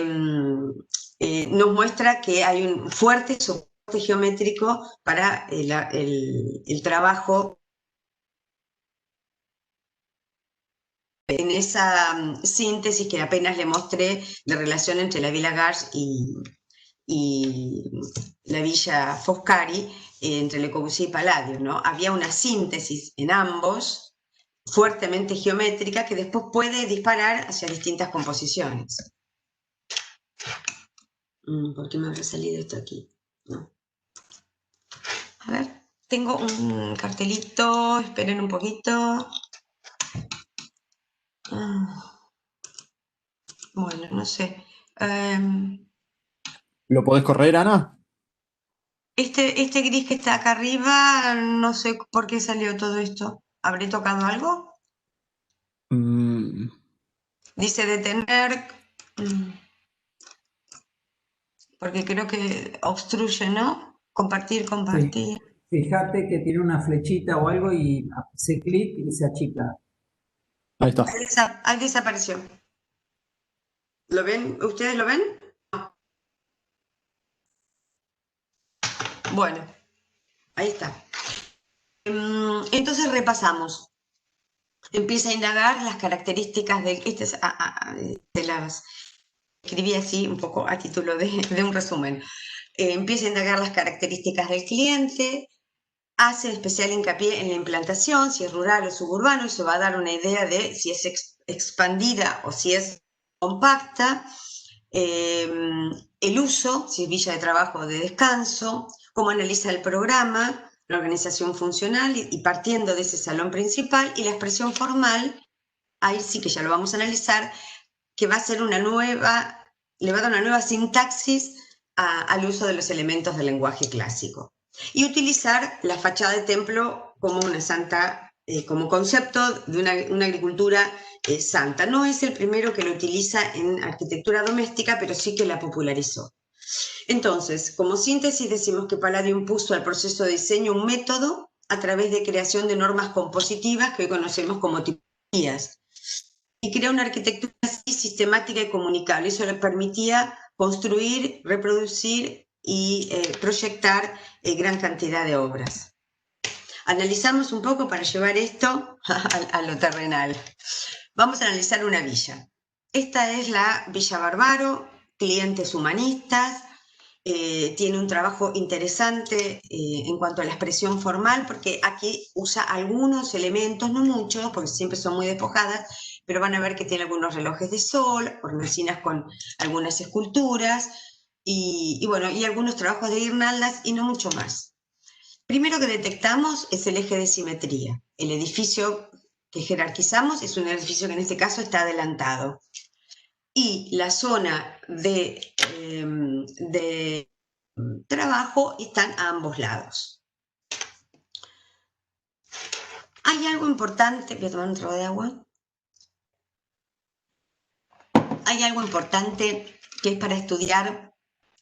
nos muestra que hay un fuerte soporte geométrico para el trabajo en esa síntesis que apenas le mostré de relación entre la Villa Gars y la Villa Foscari, entre Le Corbusier y Palladio, ¿no? Había una síntesis en ambos, fuertemente geométrica, que después puede disparar hacia distintas composiciones. ¿Por qué me habrá salido esto aquí? No. A ver, tengo un cartelito, esperen un poquito. Bueno, no sé. ¿Lo podés correr, Ana? Este gris que está acá arriba, no sé por qué salió todo esto. ¿Habré tocado algo? Dice detener, porque creo que obstruye, ¿no? Compartir, compartir. Sí. Fíjate que tiene una flechita o algo y hace clic y se achica. Ahí está. Ahí desapareció. ¿Lo ven? ¿Ustedes lo ven? No. Bueno, ahí está. Entonces repasamos. Empieza a indagar las características de las... Escribí así un poco a título de un resumen. Empieza a indagar las características del cliente, hace especial hincapié en la implantación, si es rural o suburbano, eso va a dar una idea de si es expandida o si es compacta, el uso, si es villa de trabajo o de descanso, cómo analiza el programa, la organización funcional y partiendo de ese salón principal, y la expresión formal, ahí sí que ya lo vamos a analizar, que va a ser una nueva, le va a dar una nueva sintaxis al uso de los elementos del lenguaje clásico. Y utilizar la fachada de templo como una santa, como concepto de una agricultura santa. No es el primero que lo utiliza en arquitectura doméstica, pero sí que la popularizó. Entonces, como síntesis decimos que Palladio impuso al proceso de diseño un método a través de creación de normas compositivas que hoy conocemos como tipologías, y creó una arquitectura así sistemática y comunicable. Eso le permitía construir, reproducir y proyectar gran cantidad de obras. Analizamos un poco para llevar esto a lo terrenal. Vamos a analizar una villa. Esta es la Villa Barbaro, clientes humanistas, tiene un trabajo interesante en cuanto a la expresión formal, porque aquí usa algunos elementos, no muchos, porque siempre son muy despojadas, pero van a ver que tiene algunos relojes de sol, hornacinas con algunas esculturas, y bueno, y algunos trabajos de guirnaldas y no mucho más. Primero que detectamos es el eje de simetría. El edificio que jerarquizamos es un edificio que en este caso está adelantado. Y la zona de trabajo están a ambos lados. Hay algo importante, voy a tomar un trago de agua. Hay algo importante que es para estudiar.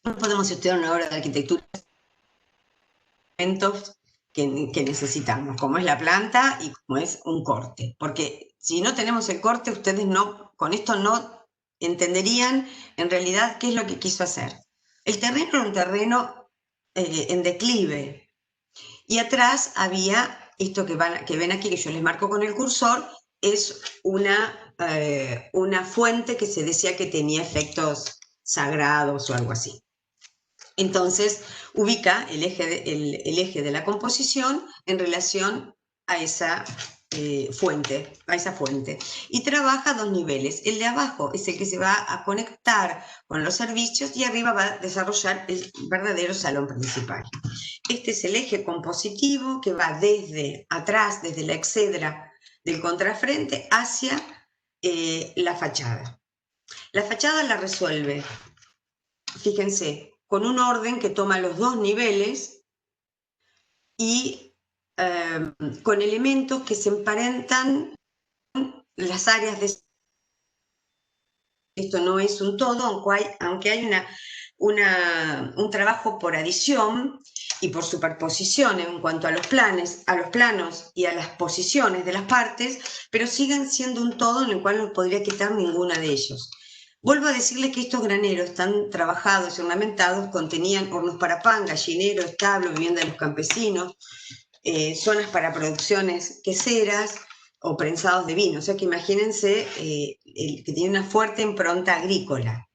No podemos estudiar una obra de arquitectura que necesitamos, como es la planta y como es un corte, porque si no tenemos el corte, ustedes con esto no entenderían en realidad qué es lo que quiso hacer. El terreno era un terreno en declive, y atrás había esto que ven aquí, que yo les marco con el cursor, es una fuente que se decía que tenía efectos sagrados o algo así. Entonces, ubica el eje de la composición en relación a esa fuente, y trabaja a dos niveles. El de abajo es el que se va a conectar con los servicios y arriba va a desarrollar el verdadero salón principal. Este es el eje compositivo que va desde atrás, desde la exedra del contrafrente hacia la fachada. La fachada la resuelve, fíjense, con un orden que toma los dos niveles y con elementos que se emparentan las áreas de... Esto no es un todo, aunque hay un trabajo por adición y por superposición en cuanto a los planos y a las posiciones de las partes, pero siguen siendo un todo en el cual no podría quitar ninguna de ellos. Vuelvo a decirles que estos graneros tan trabajados y ornamentados contenían hornos para pan, gallinero, establo, vivienda de los campesinos, zonas para producciones queseras o prensados de vino. O sea que imagínense que tiene una fuerte impronta agrícola.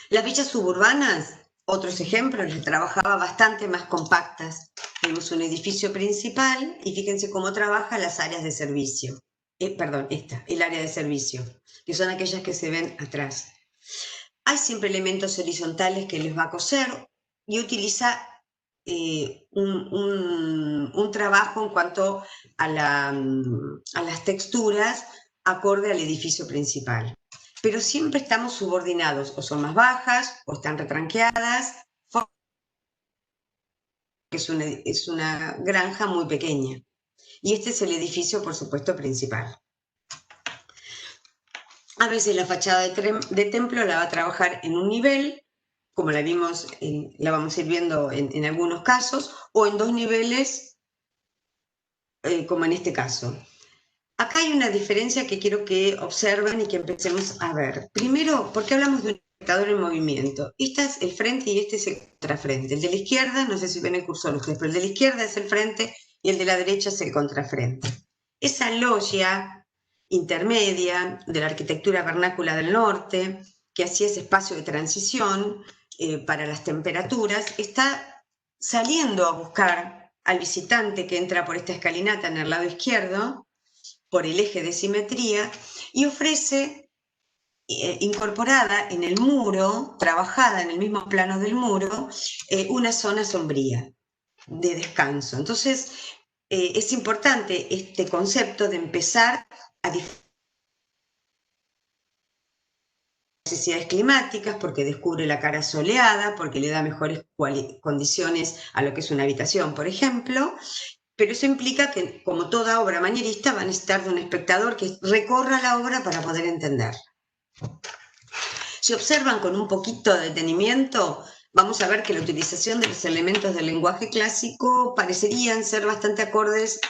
Las villas suburbanas, otros ejemplos, les trabajaba bastante más compactas. Tenemos un edificio principal y fíjense cómo trabaja las áreas de servicio. El área de servicio, que son aquellas que se ven atrás. Hay siempre elementos horizontales que les va a coser y utiliza un trabajo en cuanto a las texturas acorde al edificio principal. Pero siempre estamos subordinados, o son más bajas, o están retranqueadas, que es una granja muy pequeña. Y este es el edificio, por supuesto, principal. A veces la fachada de templo la va a trabajar en un nivel, como la vamos a ir viendo en algunos casos, o en dos niveles, como en este caso. Acá hay una diferencia que quiero que observen y que empecemos a ver. Primero, ¿por qué hablamos de un espectador en movimiento? Este es el frente y este es el contrafrente. El de la izquierda, no sé si ven el cursor ustedes, pero el de la izquierda es el frente y el de la derecha es el contrafrente. Esa loggia intermedia de la arquitectura vernácula del norte, que hacía ese espacio de transición para las temperaturas, está saliendo a buscar al visitante que entra por esta escalinata en el lado izquierdo, por el eje de simetría, y ofrece, incorporada en el muro, trabajada en el mismo plano del muro, una zona sombría de descanso. Entonces, es importante este concepto de empezar a necesidades climáticas, porque descubre la cara soleada, porque le da mejores condiciones a lo que es una habitación, por ejemplo, pero eso implica que, como toda obra manierista, va a necesitar de un espectador que recorra la obra para poder entender. Si observan con un poquito de detenimiento, vamos a ver que la utilización de los elementos del lenguaje clásico parecerían ser bastante acordes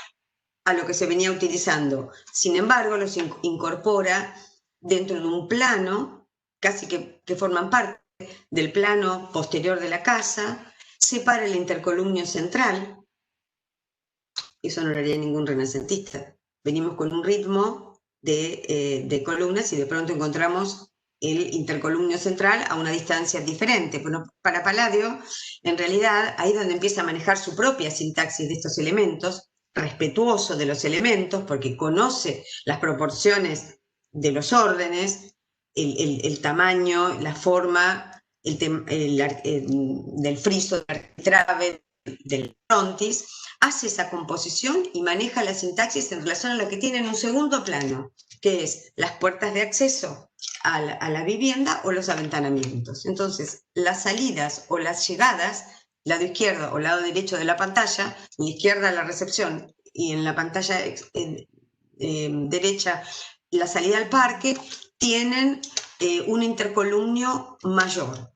a lo que se venía utilizando. Sin embargo, los incorpora dentro de un plano, casi que forman parte del plano posterior de la casa, separa el intercolumnio central. Eso no lo haría ningún renacentista. Venimos con un ritmo de columnas y de pronto encontramos el intercolumnio central a una distancia diferente. Bueno, para Palladio, en realidad, ahí es donde empieza a manejar su propia sintaxis de estos elementos, respetuoso de los elementos, porque conoce las proporciones de los órdenes, el tamaño, la forma del friso, del arquitrabe, del frontis, hace esa composición y maneja la sintaxis en relación a lo que tiene en un segundo plano, que es las puertas de acceso a la vivienda o los aventanamientos. Entonces, las salidas o las llegadas, lado izquierdo o lado derecho de la pantalla, en la izquierda la recepción y en la pantalla derecha la salida al parque, tienen un intercolumnio mayor.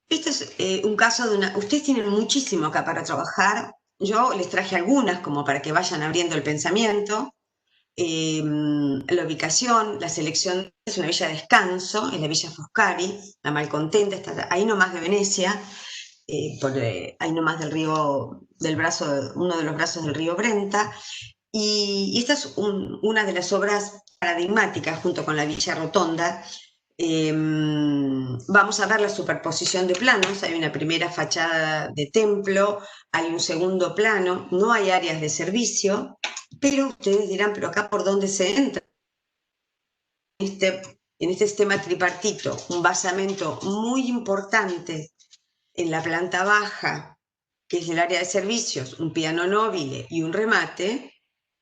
Este es un caso de una... Ustedes tienen muchísimo acá para trabajar. Yo les traje algunas como para que vayan abriendo el pensamiento. La ubicación, la selección, es una villa de descanso, es la Villa Foscari, la Malcontenta, está ahí nomás de Venecia, ahí nomás del río, uno de los brazos del río Brenta. Y esta es una de las obras paradigmáticas junto con la Villa Rotonda. Vamos a ver la superposición de planos. Hay una primera fachada de templo, hay un segundo plano, no hay áreas de servicio, pero ustedes dirán, pero acá por dónde se entra. En este sistema tripartito, un basamento muy importante en la planta baja, que es el área de servicios, un piano nobile y un remate,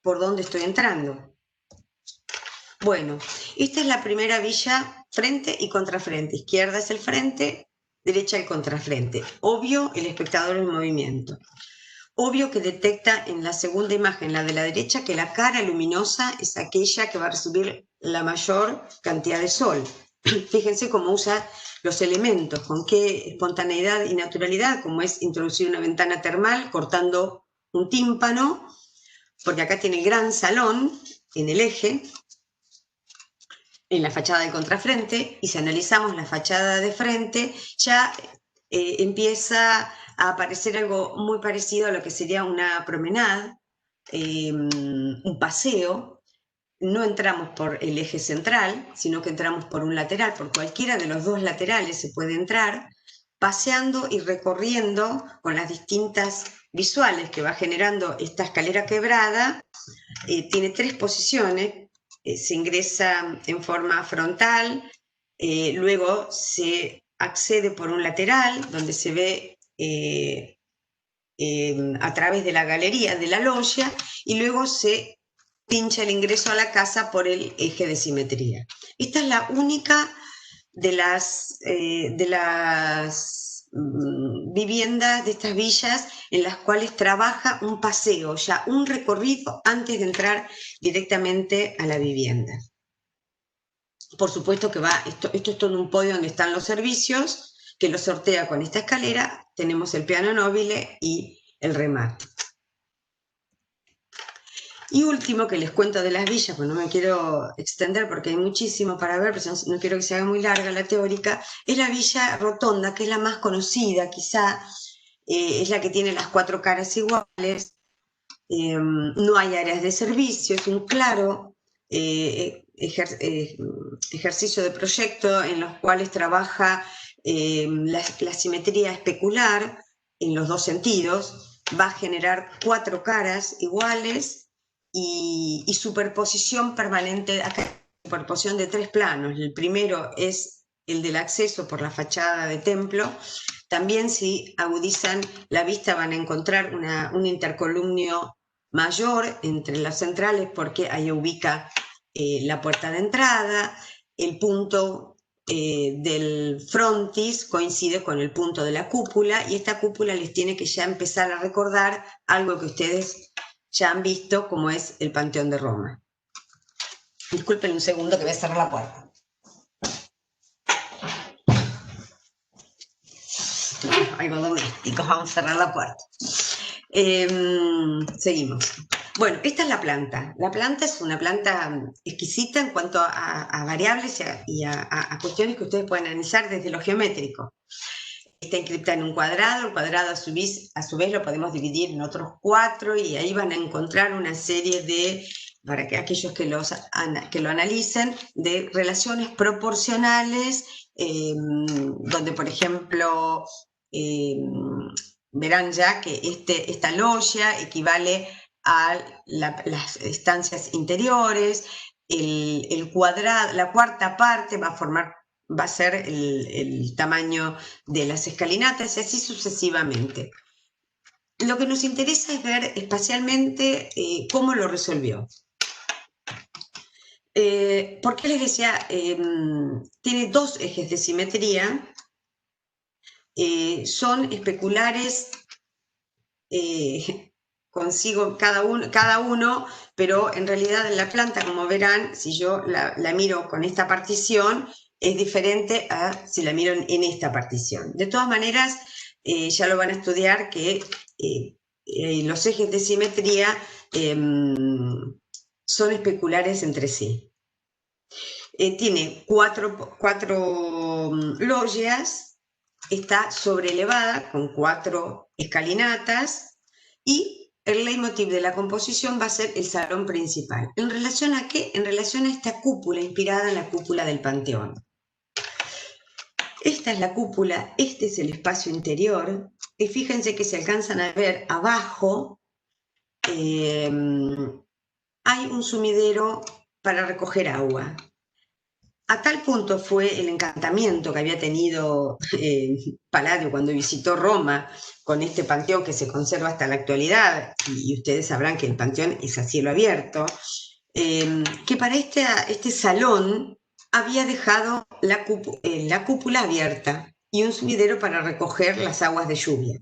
¿por dónde estoy entrando? Bueno, esta es la primera villa, frente y contrafrente. Izquierda es el frente, derecha el contrafrente. Obvio, el espectador en movimiento. Obvio que detecta en la segunda imagen, la de la derecha, que la cara luminosa es aquella que va a recibir la mayor cantidad de sol. Fíjense cómo usa los elementos, con qué espontaneidad y naturalidad, como es introducir una ventana termal cortando un tímpano, porque acá tiene el gran salón en el eje, en la fachada del contrafrente, y si analizamos la fachada de frente, ya empieza a aparecer algo muy parecido a lo que sería una promenade, un paseo. No entramos por el eje central, sino que entramos por un lateral, por cualquiera de los dos laterales se puede entrar, paseando y recorriendo con las distintas visuales que va generando esta escalera quebrada. Tiene 3 posiciones. Se ingresa en forma frontal, luego se accede por un lateral, donde se ve a través de la galería de la loggia, y luego se pincha el ingreso a la casa por el eje de simetría. Esta es la única de las viviendas de estas villas en las cuales trabaja un paseo, ya un recorrido antes de entrar directamente a la vivienda. Por supuesto que esto es todo un podio donde están los servicios, que lo sortea con esta escalera. Tenemos el piano nobile y el remate. Y último que les cuento de las villas, pues no me quiero extender porque hay muchísimo para ver, pero no quiero que se haga muy larga la teórica, es la Villa Rotonda, que es la más conocida quizá, es la que tiene las 4 caras iguales, no hay áreas de servicio, es un claro ejercicio de proyecto en los cuales trabaja la simetría especular en los 2 sentidos, va a generar 4 caras iguales, y superposición permanente, acá superposición de 3 planos. El primero es el del acceso por la fachada de templo. También si agudizan la vista van a encontrar un intercolumnio mayor entre las centrales, porque ahí ubica la puerta de entrada. El punto del frontis coincide con el punto de la cúpula, y esta cúpula les tiene que ya empezar a recordar algo que ustedes ya han visto, como es el Panteón de Roma. Disculpen un segundo que voy a cerrar la puerta. Algo doméstico, vamos a cerrar la puerta. Seguimos. Bueno, esta es la planta. La planta es una planta exquisita en cuanto a variables y a cuestiones que ustedes pueden analizar desde lo geométrico. Está encriptada en un cuadrado, el cuadrado a su vez lo podemos dividir en otros 4, y ahí van a encontrar una serie de, para que aquellos que lo analicen, de relaciones proporcionales, donde por ejemplo verán ya que esta loggia equivale a las estancias interiores, la cuarta parte va a ser el tamaño de las escalinatas, y así sucesivamente. Lo que nos interesa es ver espacialmente cómo lo resolvió. ¿Por qué les decía? Tiene 2 ejes de simetría, son especulares consigo cada uno, pero en realidad en la planta, como verán, si yo la miro con esta partición, es diferente a si la miro en esta partición. De todas maneras, ya lo van a estudiar, que los ejes de simetría son especulares entre sí. Tiene 4 loggias, está sobrelevada con 4 escalinatas, y el leitmotiv de la composición va a ser el salón principal. ¿En relación a qué? En relación a esta cúpula, inspirada en la cúpula del Panteón. Esta es la cúpula, este es el espacio interior, y fíjense que se alcanzan a ver abajo, hay un sumidero para recoger agua. A tal punto fue el encantamiento que había tenido Palladio cuando visitó Roma con este panteón, que se conserva hasta la actualidad, y ustedes sabrán que el panteón es a cielo abierto, que para este salón había dejado la cúpula abierta y un sumidero para recoger las aguas de lluvia.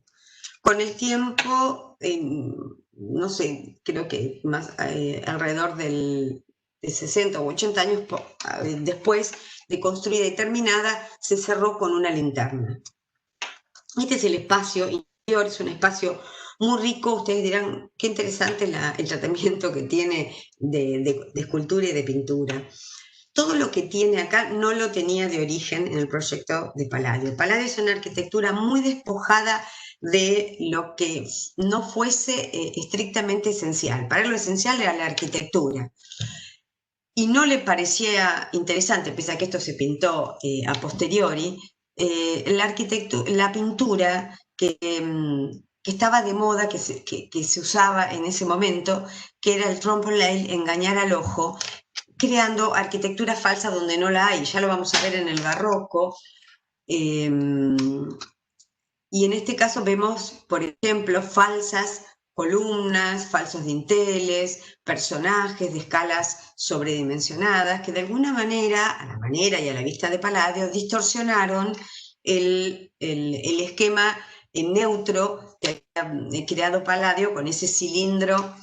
Con el tiempo, no sé, creo que más alrededor de 60 o 80 años después de construida y terminada, se cerró con una linterna. Este es el espacio interior, es un espacio muy rico. Ustedes dirán, qué interesante el tratamiento que tiene de escultura y de pintura. Todo lo que tiene acá no lo tenía de origen en el proyecto de Palladio. Palladio es una arquitectura muy despojada de lo que no fuese estrictamente esencial. Para él lo esencial era la arquitectura. Y no le parecía interesante, pese a que esto se pintó a posteriori, la pintura que estaba de moda, que se usaba en ese momento, que era el trompe-l'œil, engañar al ojo, creando arquitectura falsa donde no la hay. Ya lo vamos a ver en el barroco. Y en este caso vemos, por ejemplo, falsas columnas, falsos dinteles, personajes de escalas sobredimensionadas que de alguna manera, a la manera y a la vista de Palladio, distorsionaron el esquema neutro que había creado Palladio con ese cilindro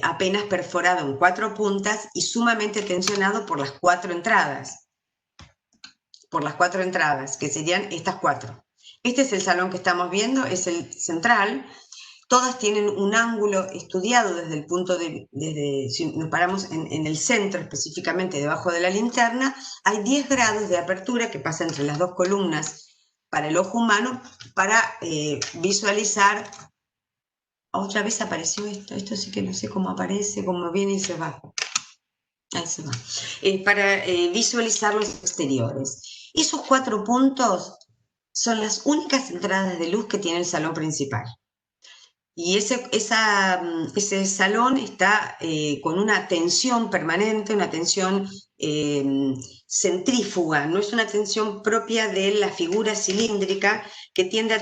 apenas perforado en 4 puntas y sumamente tensionado por las 4 entradas. Por las 4 entradas, que serían estas 4. Este es el salón que estamos viendo, es el central. Todas tienen un ángulo estudiado desde el punto si nos paramos en el centro, específicamente debajo de la linterna, hay 10 grados de apertura que pasa entre las 2 columnas para el ojo humano para visualizar. Otra vez apareció esto sí que no sé cómo aparece, cómo viene y se va. Ahí se va. Para visualizar los exteriores. Esos 4 puntos son las únicas entradas de luz que tiene el salón principal. Y ese salón está con una tensión permanente, una tensión centrífuga, no es una tensión propia de la figura cilíndrica que tiende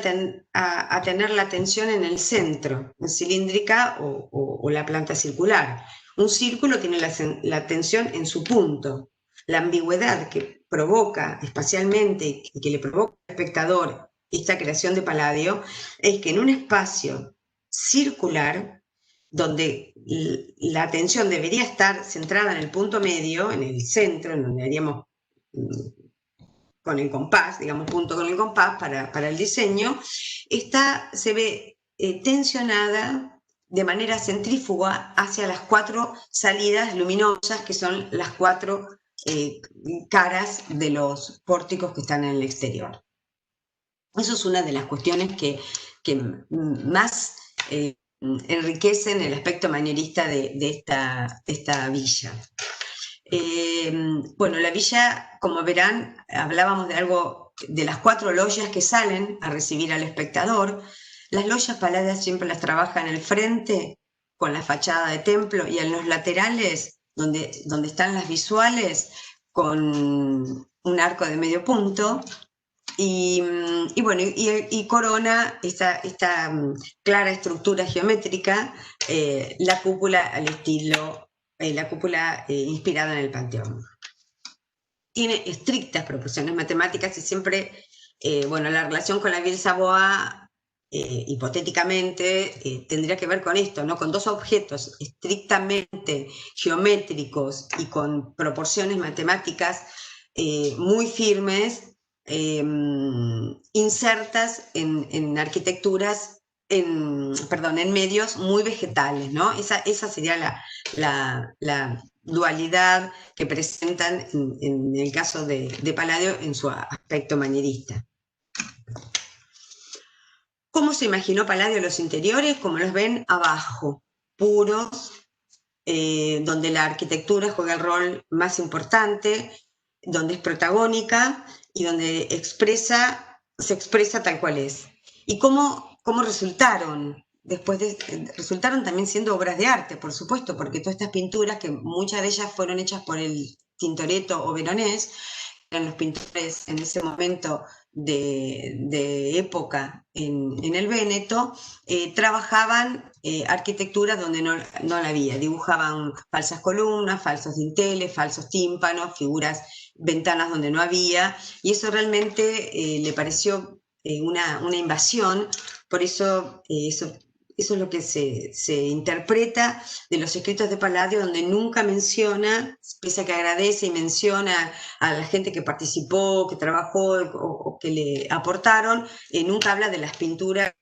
a tener la tensión en el centro, cilíndrica o la planta circular. Un círculo tiene la tensión en su punto. La ambigüedad que provoca espacialmente y que le provoca al espectador esta creación de Palladio es que en un espacio circular, donde la atención debería estar centrada en el punto medio, en el centro, en donde haríamos con el compás, digamos punto con el compás para el diseño, se ve tensionada de manera centrífuga hacia las 4 salidas luminosas, que son las 4 caras de los pórticos que están en el exterior. Eso es una de las cuestiones que más enriquecen el aspecto manierista de esta villa. Bueno, la villa, como verán, hablábamos de las 4 logias que salen a recibir al espectador. Las logias Palladio siempre las trabaja en el frente, con la fachada de templo, y en los laterales, donde están las visuales, con un arco de medio punto. Y corona esta clara estructura geométrica la cúpula al estilo, la cúpula inspirada en el Panteón. Tiene estrictas proporciones matemáticas y siempre, la relación con la Ville-Savoie, hipotéticamente, tendría que ver con esto, ¿no? Con 2 objetos estrictamente geométricos y con proporciones matemáticas muy firmes, insertas en arquitecturas, en medios muy vegetales, ¿no? Esa sería la dualidad que presentan en el caso de Palladio en su aspecto manierista. ¿Cómo se imaginó Palladio los interiores? Como los ven abajo, puros, donde la arquitectura juega el rol más importante, donde es protagónica y donde se expresa tal cual es. ¿Y cómo resultaron? Resultaron también siendo obras de arte, por supuesto, porque todas estas pinturas, que muchas de ellas fueron hechas por el Tintoretto o Veronés, eran los pintores en ese momento de época en el Véneto, trabajaban arquitectura donde no la había, dibujaban falsas columnas, falsos dinteles, falsos tímpanos, figuras, ventanas donde no había, y eso realmente le pareció una invasión. Por eso eso es lo que se interpreta de los escritos de Palladio, donde nunca menciona, pese a que agradece y menciona a la gente que participó, que trabajó o que le aportaron, nunca habla de las pinturas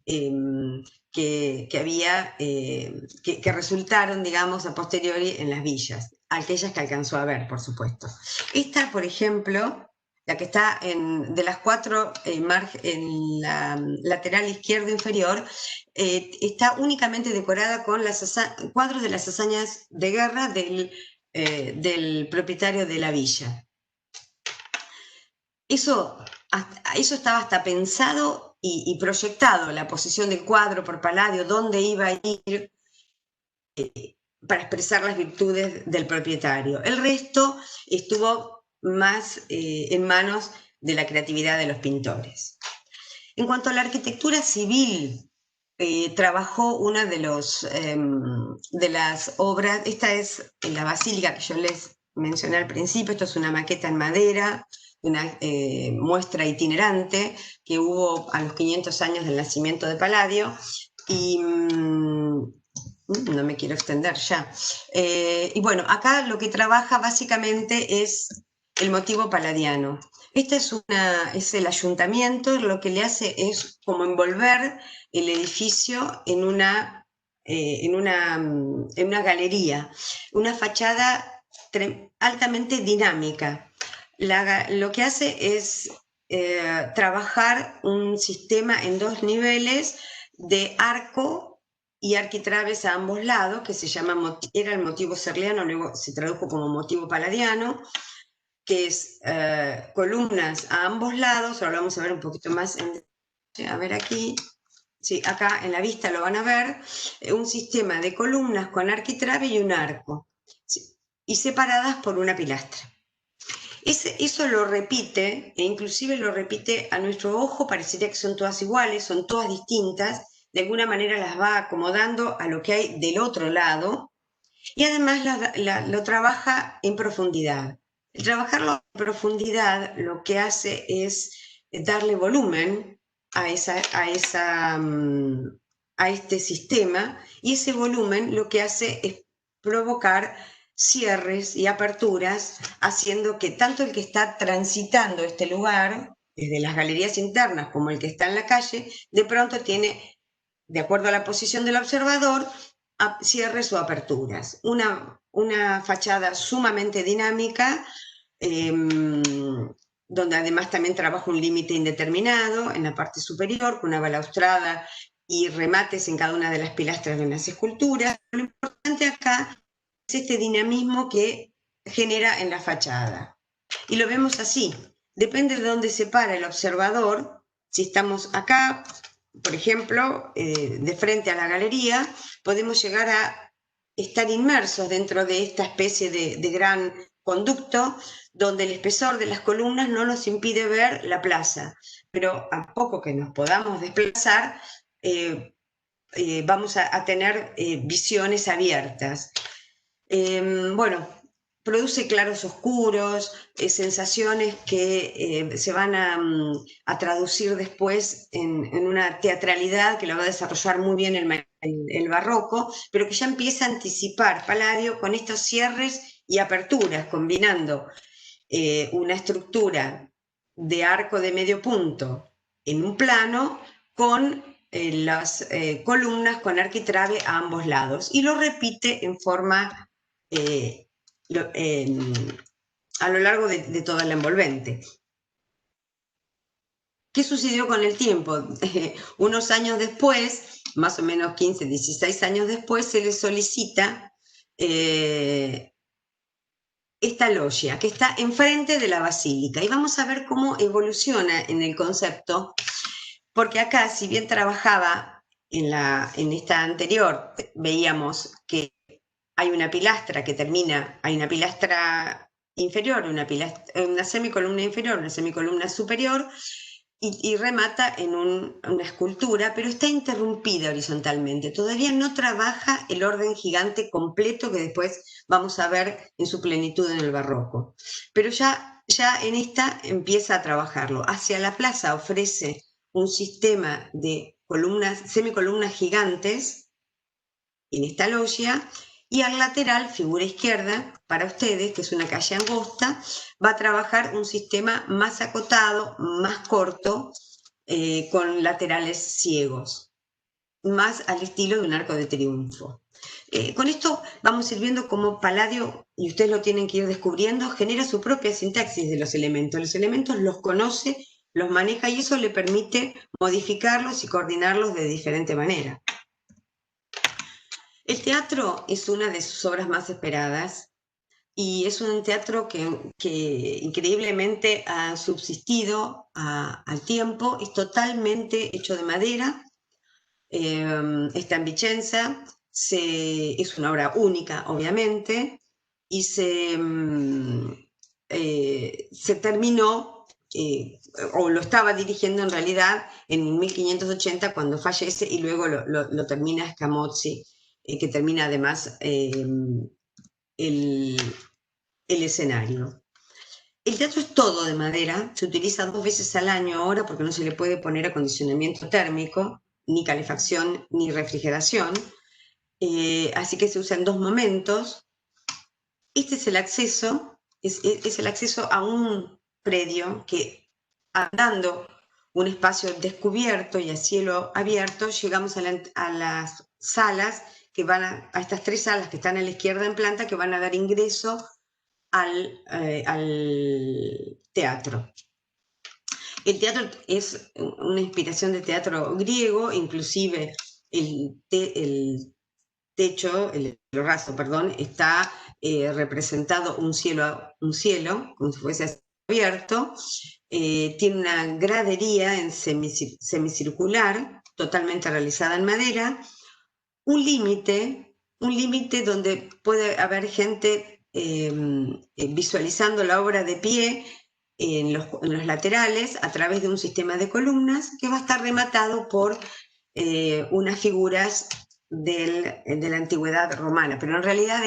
que había, que resultaron, digamos, a posteriori en las villas, aquellas que alcanzó a ver, por supuesto. Esta, por ejemplo, la que está de las cuatro en la lateral izquierdo inferior, está únicamente decorada con cuadros de las hazañas de guerra del propietario de la villa. Eso estaba hasta pensado y proyectado, la posición del cuadro por Palladio, dónde iba a ir para expresar las virtudes del propietario. El resto estuvo más en manos de la creatividad de los pintores. En cuanto a la arquitectura civil, trabajó una de las obras, esta es la basílica que yo les mencioné al principio, esto es una maqueta en madera, una muestra itinerante que hubo a los 500 años del nacimiento de Palladio, y no me quiero extender ya. Y bueno, acá lo que trabaja básicamente es el motivo palladiano. Este es el ayuntamiento, lo que le hace es como envolver el edificio en una galería, una fachada altamente dinámica. Lo que hace es trabajar un sistema en 2 niveles de arco y arquitraves a ambos lados, que era el motivo serliano, luego se tradujo como motivo palladiano, que es columnas a ambos lados. Ahora lo vamos a ver un poquito más. A ver aquí, sí, acá en la vista lo van a ver, un sistema de columnas con arquitrabe y un arco, ¿sí? Y separadas por una pilastra. Eso lo repite, e inclusive lo repite a nuestro ojo, parecería que son todas iguales, son todas distintas, de alguna manera las va acomodando a lo que hay del otro lado, y además lo trabaja en profundidad. El trabajarlo en profundidad lo que hace es darle volumen a este sistema, y ese volumen lo que hace es provocar cierres y aperturas, haciendo que tanto el que está transitando este lugar, desde las galerías internas, como el que está en la calle, de pronto tiene, de acuerdo a la posición del observador, cierres o aperturas. Una fachada sumamente dinámica, donde además también trabaja un límite indeterminado en la parte superior, con una balaustrada y remates en cada una de las pilastras de las esculturas. Lo importante acá es este dinamismo que genera en la fachada. Y lo vemos así. Depende de dónde se para el observador. Si estamos acá, por ejemplo, de frente a la galería, podemos llegar a estar inmersos dentro de esta especie de gran conducto, donde el espesor de las columnas no nos impide ver la plaza, pero a poco que nos podamos desplazar, vamos a tener visiones abiertas. Bueno, produce claros oscuros, sensaciones que se van a traducir después en una teatralidad que lo va a desarrollar muy bien el barroco, pero que ya empieza a anticipar Palladio con estos cierres y aperturas, combinando una estructura de arco de medio punto en un plano con las columnas con arquitrabe a ambos lados, y lo repite en forma a lo largo de toda la envolvente. ¿Qué sucedió con el tiempo? Unos años después, más o menos 15, 16 años después, se le solicita esta loggia que está enfrente de la basílica, y vamos a ver cómo evoluciona en el concepto, porque acá, si bien trabajaba en esta anterior, veíamos que hay una pilastra que termina, hay una pilastra inferior, una semicolumna inferior, una semicolumna superior, y remata en una escultura, pero está interrumpida horizontalmente. Todavía no trabaja el orden gigante completo que después vamos a ver en su plenitud en el barroco. Pero ya en esta empieza a trabajarlo. Hacia la plaza ofrece un sistema de semicolumnas gigantes en esta loggia, y al lateral, figura izquierda, para ustedes, que es una calle angosta, va a trabajar un sistema más acotado, más corto, con laterales ciegos, más al estilo de un arco de triunfo. Con esto vamos a ir viendo cómo Palladio, y ustedes lo tienen que ir descubriendo, genera su propia sintaxis de los elementos. Los elementos los conoce, los maneja, y eso le permite modificarlos y coordinarlos de diferente manera. El teatro es una de sus obras más esperadas, y es un teatro que increíblemente ha subsistido al tiempo. Es totalmente hecho de madera, está en Vicenza, es una obra única, obviamente, y se terminó, o lo estaba dirigiendo en realidad en 1580 cuando fallece, y luego lo termina Scamozzi, que termina además el escenario. El teatro es todo de madera, se utiliza 2 veces al año ahora porque no se le puede poner acondicionamiento térmico, ni calefacción, ni refrigeración, así que se usa en 2 momentos. Este es el acceso, es el acceso a un predio que, andando un espacio descubierto y a cielo abierto, llegamos a las salas que van a estas 3 salas que están a la izquierda en planta, que van a dar ingreso al teatro. El teatro es una inspiración de teatro griego, inclusive el techo, el raso, perdón, está representado un cielo, como si fuese abierto. Tiene una gradería en semicircular, totalmente realizada en madera, un límite donde puede haber gente visualizando la obra de pie en los laterales a través de un sistema de columnas que va a estar rematado por unas figuras de la antigüedad romana, pero en realidad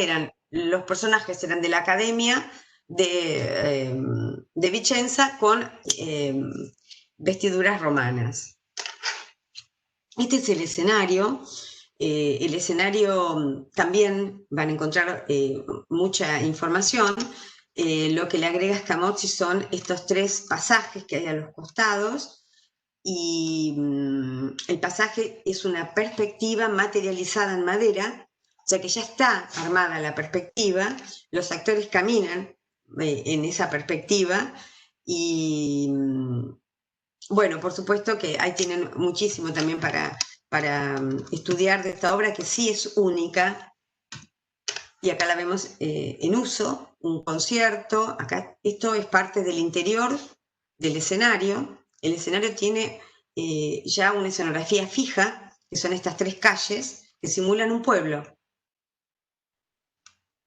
los personajes eran de la Academia de Vicenza con vestiduras romanas. Este es el escenario. El escenario también van a encontrar mucha información. Lo que le agrega Scamozzi son estos 3 pasajes que hay a los costados, y el pasaje es una perspectiva materializada en madera, o sea que ya está armada la perspectiva, los actores caminan en esa perspectiva, y bueno, por supuesto que ahí tienen muchísimo también para estudiar de esta obra, que sí es única, y acá la vemos en uso, un concierto. Acá esto es parte del interior del escenario. El escenario tiene ya una escenografía fija, que son estas 3 calles que simulan un pueblo.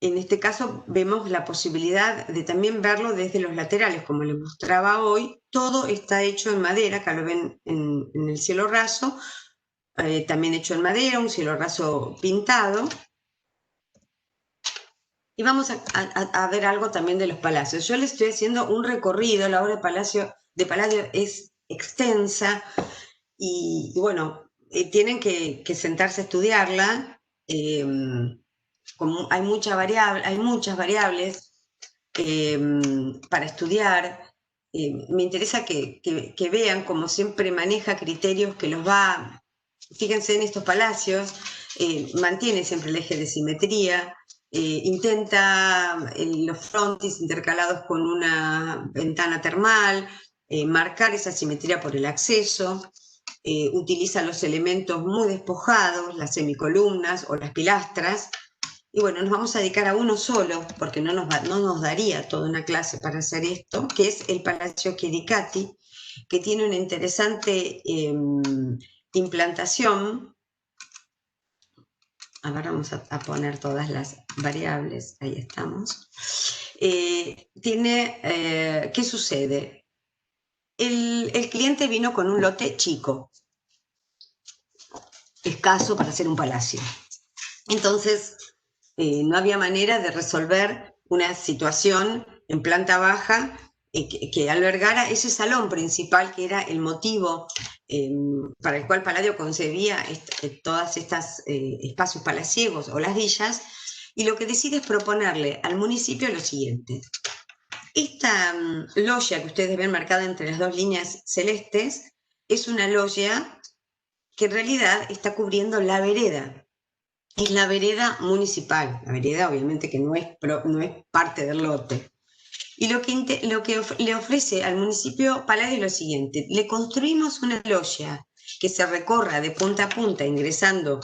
En este caso vemos la posibilidad de también verlo desde los laterales, como les mostraba hoy. Todo está hecho en madera, acá lo ven en el cielo raso, también hecho en madera, un cielo raso pintado. Y vamos a ver algo también de los palacios. Yo les estoy haciendo un recorrido. La obra de Palladio es extensa, y bueno, tienen que sentarse a estudiarla. Hay muchas variables para estudiar. Me interesa que vean cómo siempre maneja criterios que los va. Fíjense en estos palacios, mantiene siempre el eje de simetría, intenta los frontis intercalados con una ventana termal, marcar esa simetría por el acceso, utiliza los elementos muy despojados, las semicolumnas o las pilastras. Y bueno, nos vamos a dedicar a uno solo, porque no nos daría toda una clase para hacer esto, que es el Palacio Chiericati, que tiene una interesante implantación. ver, vamos a poner todas las variables, ahí estamos. ¿Qué sucede? El cliente vino con un lote chico, escaso para hacer un palacio. Entonces, no había manera de resolver una situación en planta baja que albergara ese salón principal, que era el motivo para el cual Palladio concebía todas estas espacios palaciegos o las villas, y lo que decide es proponerle al municipio lo siguiente. Esta logia que ustedes ven marcada entre las dos líneas celestes es una logia que en realidad está cubriendo la vereda. Es la vereda municipal, la vereda obviamente que no es parte del lote. Y lo que le ofrece al municipio Palladio es lo siguiente: le construimos una logia que se recorra de punta a punta, ingresando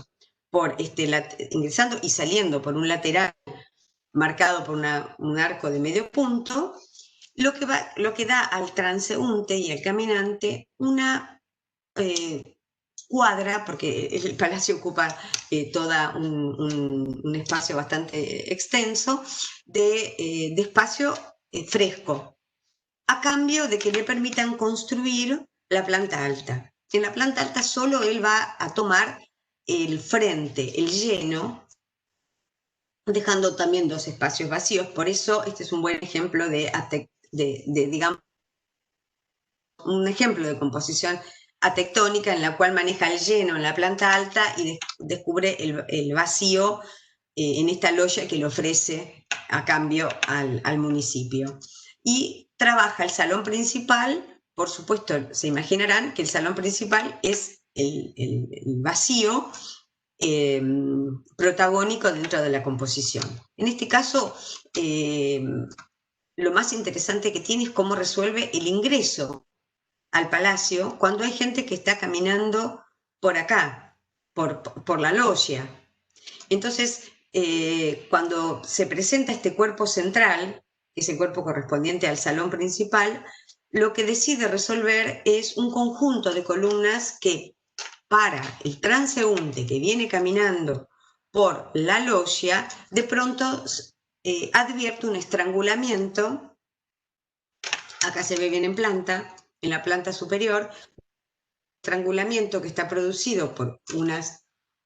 y saliendo por un lateral marcado por un arco de medio punto, lo que da al transeúnte y al caminante una cuadra, porque el palacio ocupa todo un espacio bastante extenso, de espacio fresco, a cambio de que le permitan construir la planta alta. En la planta alta solo él va a tomar el frente, el lleno, dejando también dos espacios vacíos. Por eso este es un buen ejemplo digamos, un ejemplo de composición atectónica en la cual maneja el lleno en la planta alta y descubre el vacío en esta logia que le ofrece a cambio al municipio. Y trabaja el salón principal. Por supuesto, se imaginarán que el salón principal es el vacío protagónico dentro de la composición. En este caso, lo más interesante que tiene es cómo resuelve el ingreso al palacio cuando hay gente que está caminando por acá, por la logia. Entonces, cuando se presenta este cuerpo central, que es el cuerpo correspondiente al salón principal, lo que decide resolver es un conjunto de columnas que, para el transeúnte que viene caminando por la logia, de pronto advierte un estrangulamiento. Acá se ve bien en la planta superior, estrangulamiento que está producido por una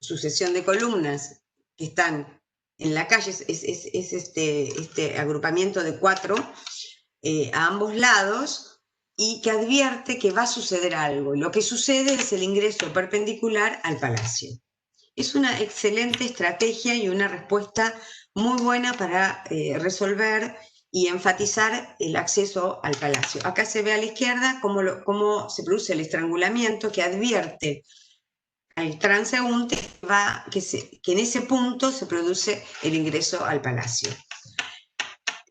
sucesión de columnas que están en la calle, es este agrupamiento de 4 a ambos lados, y que advierte que va a suceder algo. Lo que sucede es el ingreso perpendicular al palacio. Es una excelente estrategia y una respuesta muy buena para resolver y enfatizar el acceso al palacio. Acá se ve a la izquierda cómo se produce el estrangulamiento que advierte al transeúnte que en ese punto se produce el ingreso al palacio.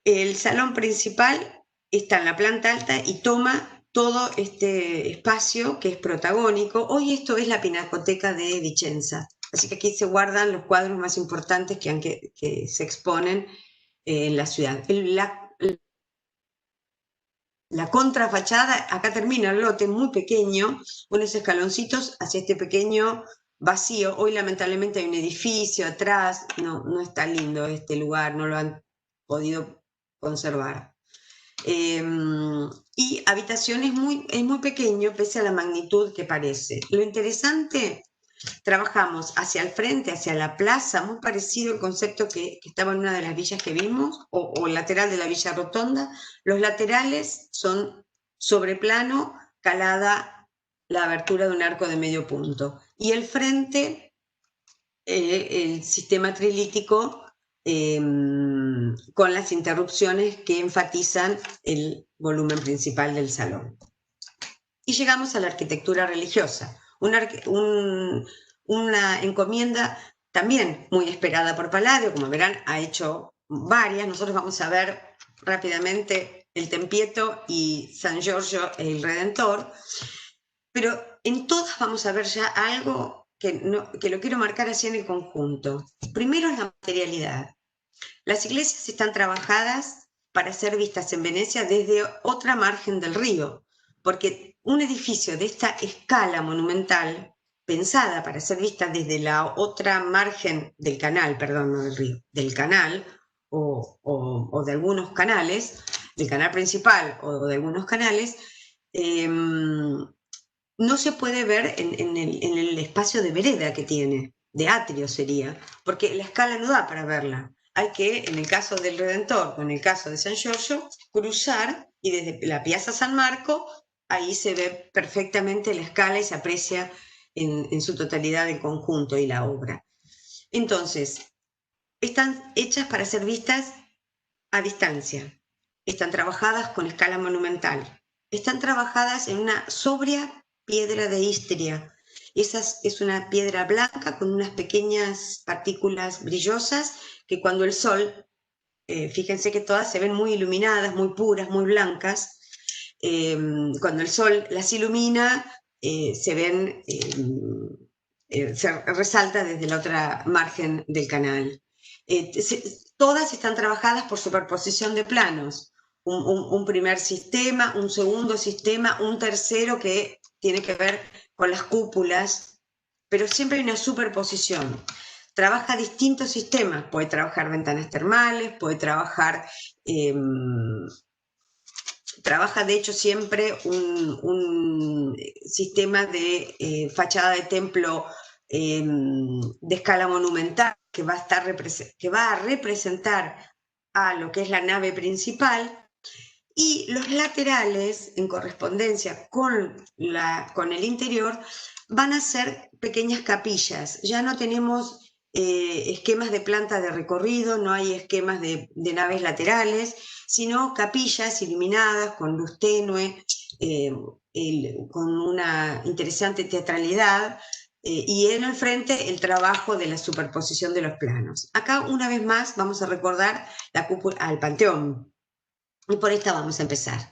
El salón principal está en la planta alta y toma todo este espacio que es protagónico. Hoy esto es la Pinacoteca de Vicenza, así que aquí se guardan los cuadros más importantes que se exponen en la ciudad. La contrafachada, acá termina el lote muy pequeño, unos escaloncitos hacia este pequeño vacío. Hoy lamentablemente hay un edificio atrás, no está lindo este lugar, no lo han podido conservar. Y habitación es muy pequeño pese a la magnitud que parece. Lo interesante, trabajamos hacia el frente, hacia la plaza, muy parecido al concepto que estaba en una de las villas que vimos, o lateral de la Villa Rotonda. Los laterales son sobre plano, calada la abertura de un arco de medio punto. Y el frente, el sistema trilítico, con las interrupciones que enfatizan el volumen principal del salón. Y llegamos a la arquitectura religiosa, una encomienda también muy esperada por Palladio. Como verán, ha hecho varias. Nosotros vamos a ver rápidamente el Tempietto y San Giorgio el Redentor, pero en todas vamos a ver ya algo que lo quiero marcar así en el conjunto. Primero es la materialidad. Las iglesias están trabajadas para ser vistas en Venecia desde otra margen del río, porque un edificio de esta escala monumental pensada para ser vista desde la otra margen del canal, perdón, no del río, del canal o de algunos canales, del canal principal o de algunos canales, no se puede ver en el espacio de vereda que tiene, de atrio sería, porque la escala no da para verla. Hay que, en el caso del Redentor o en el caso de San Giorgio, cruzar y desde la Piazza San Marco, ahí se ve perfectamente la escala y se aprecia en su totalidad el conjunto y la obra. Entonces, están hechas para ser vistas a distancia, están trabajadas con escala monumental, están trabajadas en una sobria piedra de Istria. Esa es una piedra blanca con unas pequeñas partículas brillosas que cuando el sol, fíjense que todas se ven muy iluminadas, muy puras, muy blancas, cuando el sol las ilumina, se ven, se resalta desde la otra margen del canal. Todas están trabajadas por superposición de planos. Un primer sistema, un segundo sistema, un tercero que tiene que ver con las cúpulas, pero siempre hay una superposición. Trabaja distintos sistemas, puede trabajar ventanas termales, puede trabajar, trabaja de hecho siempre un sistema de fachada de templo de escala monumental que va a representar a lo que es la nave principal, y los laterales, en correspondencia con el interior, van a ser pequeñas capillas. Ya no tenemos esquemas de planta de recorrido, no hay esquemas de naves laterales, sino capillas iluminadas con luz tenue, con una interesante teatralidad, y en el frente el trabajo de la superposición de los planos. Acá una vez más vamos a recordar la cúpula al Panteón, y por esta vamos a empezar.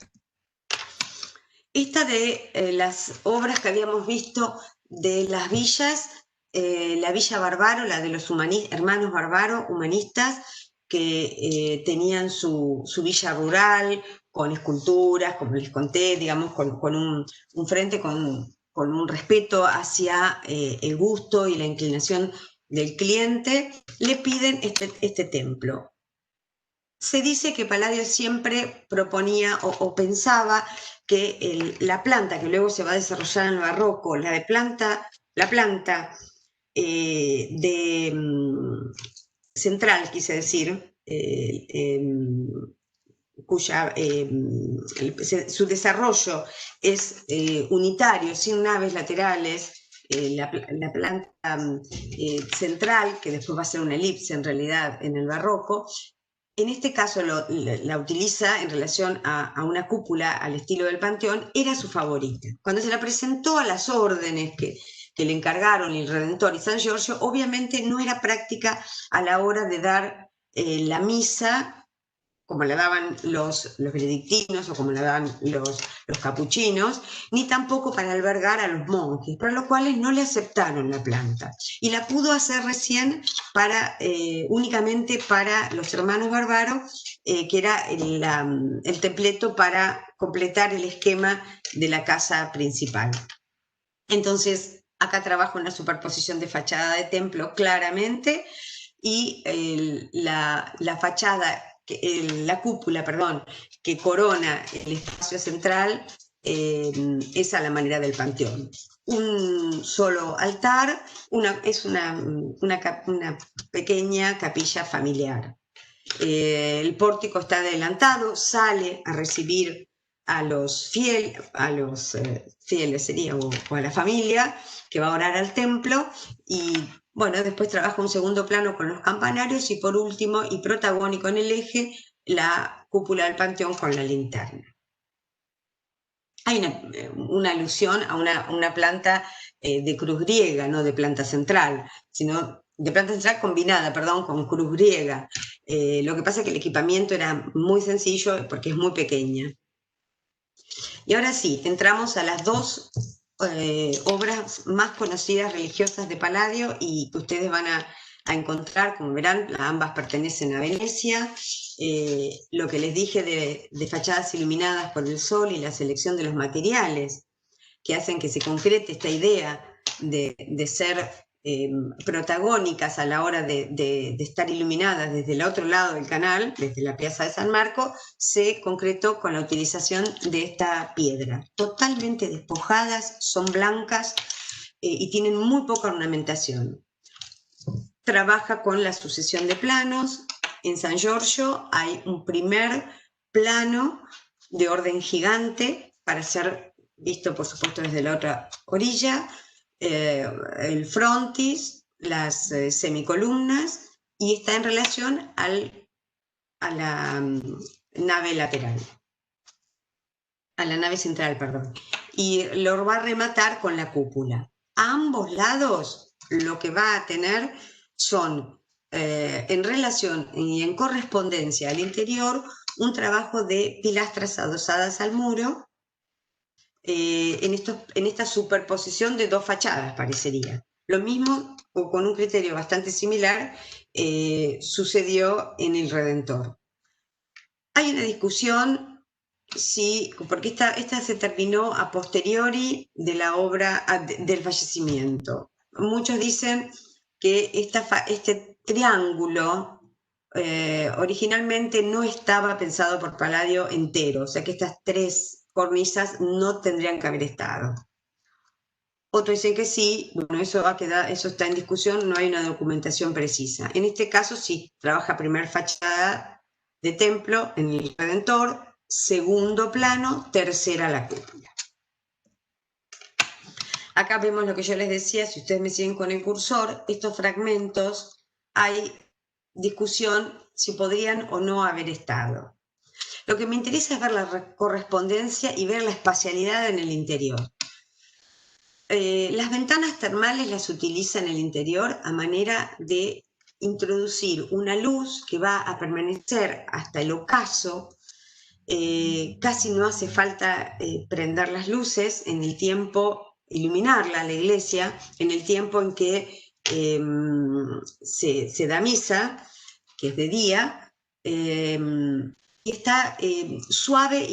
Esta de las obras que habíamos visto de las villas, la Villa Barbaro, la de los hermanos Barbaro, humanistas, que tenían su villa rural, con esculturas, como les conté, digamos, con un frente, con un respeto hacia el gusto y la inclinación del cliente, le piden este templo. Se dice que Palladio siempre proponía o pensaba que la planta, que luego se va a desarrollar en el barroco, la planta central, quise decir, su desarrollo es unitario, sin naves laterales, la planta central, que después va a ser una elipse en realidad en el barroco, en este caso la utiliza en relación a una cúpula al estilo del Panteón, era su favorita. Cuando se la presentó a las órdenes que le encargaron el Redentor y San Giorgio, obviamente no era práctica a la hora de dar la misa como la daban los benedictinos o como la daban los capuchinos, ni tampoco para albergar a los monjes, por lo cual no le aceptaron la planta. Y la pudo hacer recién únicamente para los hermanos Barbaro, que era el templeto para completar el esquema de la casa principal. Entonces, acá trabaja una superposición de fachada de templo claramente, y la fachada, la cúpula, perdón, que corona el espacio central, es a la manera del Panteón. Un solo altar, es una pequeña capilla familiar. El pórtico está adelantado, sale a recibir a los fieles sería, o a la familia que va a orar al templo, y bueno, después trabaja un segundo plano con los campanarios, y por último, y protagónico en el eje, la cúpula del Panteón con la linterna. Hay una alusión a una planta de cruz griega, no de planta central, sino de planta central combinada, perdón, con cruz griega. Lo que pasa es que el equipamiento era muy sencillo porque es muy pequeña. Y ahora sí, entramos a las dos obras más conocidas religiosas de Palladio, y que ustedes van a encontrar, como verán, ambas pertenecen a Venecia. Lo que les dije de fachadas iluminadas por el sol y la selección de los materiales que hacen que se concrete esta idea de ser protagónicas a la hora de estar iluminadas desde el otro lado del canal, desde la Piazza de San Marco, se concretó con la utilización de esta piedra. Totalmente despojadas, son blancas y tienen muy poca ornamentación. Trabaja con la sucesión de planos. En San Giorgio hay un primer plano de orden gigante para ser visto, por supuesto, desde la otra orilla, el frontis, las semicolumnas, y está en relación a la nave lateral, a la nave central, perdón, y lo va a rematar con la cúpula. A ambos lados lo que va a tener son, en relación y en correspondencia al interior, un trabajo de pilastras adosadas al muro, en esta superposición de dos fachadas, parecería. Lo mismo, o con un criterio bastante similar, sucedió en el Redentor. Hay una discusión, sí, porque esta se terminó a posteriori de la obra, del fallecimiento. Muchos dicen que este triángulo originalmente no estaba pensado por Palladio entero, o sea que estas tres cornisas no tendrían que haber estado. Otros dicen que sí, bueno, eso está en discusión, no hay una documentación precisa. En este caso sí, trabaja primer fachada de templo en el Redentor, segundo plano, tercera la cúpula. Acá vemos lo que yo les decía, si ustedes me siguen con el cursor, estos fragmentos, hay discusión si podrían o no haber estado. Lo que me interesa es ver la correspondencia y ver la espacialidad en el interior. Las ventanas termales las utiliza en el interior a manera de introducir una luz que va a permanecer hasta el ocaso. Casi no hace falta prender las luces en el tiempo, iluminarla, la iglesia, en el tiempo en que se da misa, que es de día, y está suave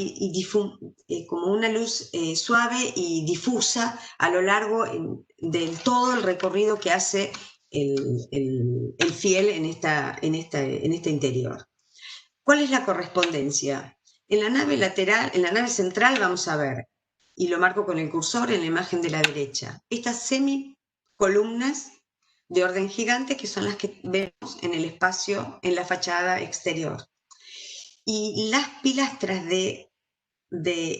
como una luz suave y difusa a lo largo de todo el recorrido que hace el fiel en este interior. ¿Cuál es la correspondencia? En la nave lateral, en la nave central vamos a ver, y lo marco con el cursor en la imagen de la derecha, estas semicolumnas de orden gigante que son las que vemos en el espacio, en la fachada exterior. Y las pilastras de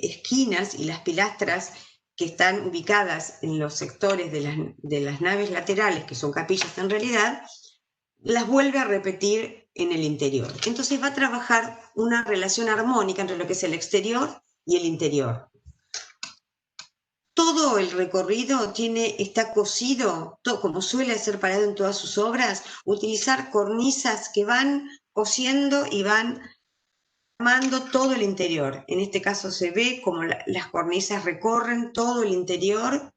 esquinas y las pilastras que están ubicadas en los sectores de las naves laterales, que son capillas en realidad, las vuelve a repetir en el interior. Entonces va a trabajar una relación armónica entre lo que es el exterior y el interior. Todo el recorrido está cosido, como suele hacer Palladio en todas sus obras, utilizar cornisas que van cosiendo y van armando todo el interior. En este caso se ve como las cornisas recorren todo el interior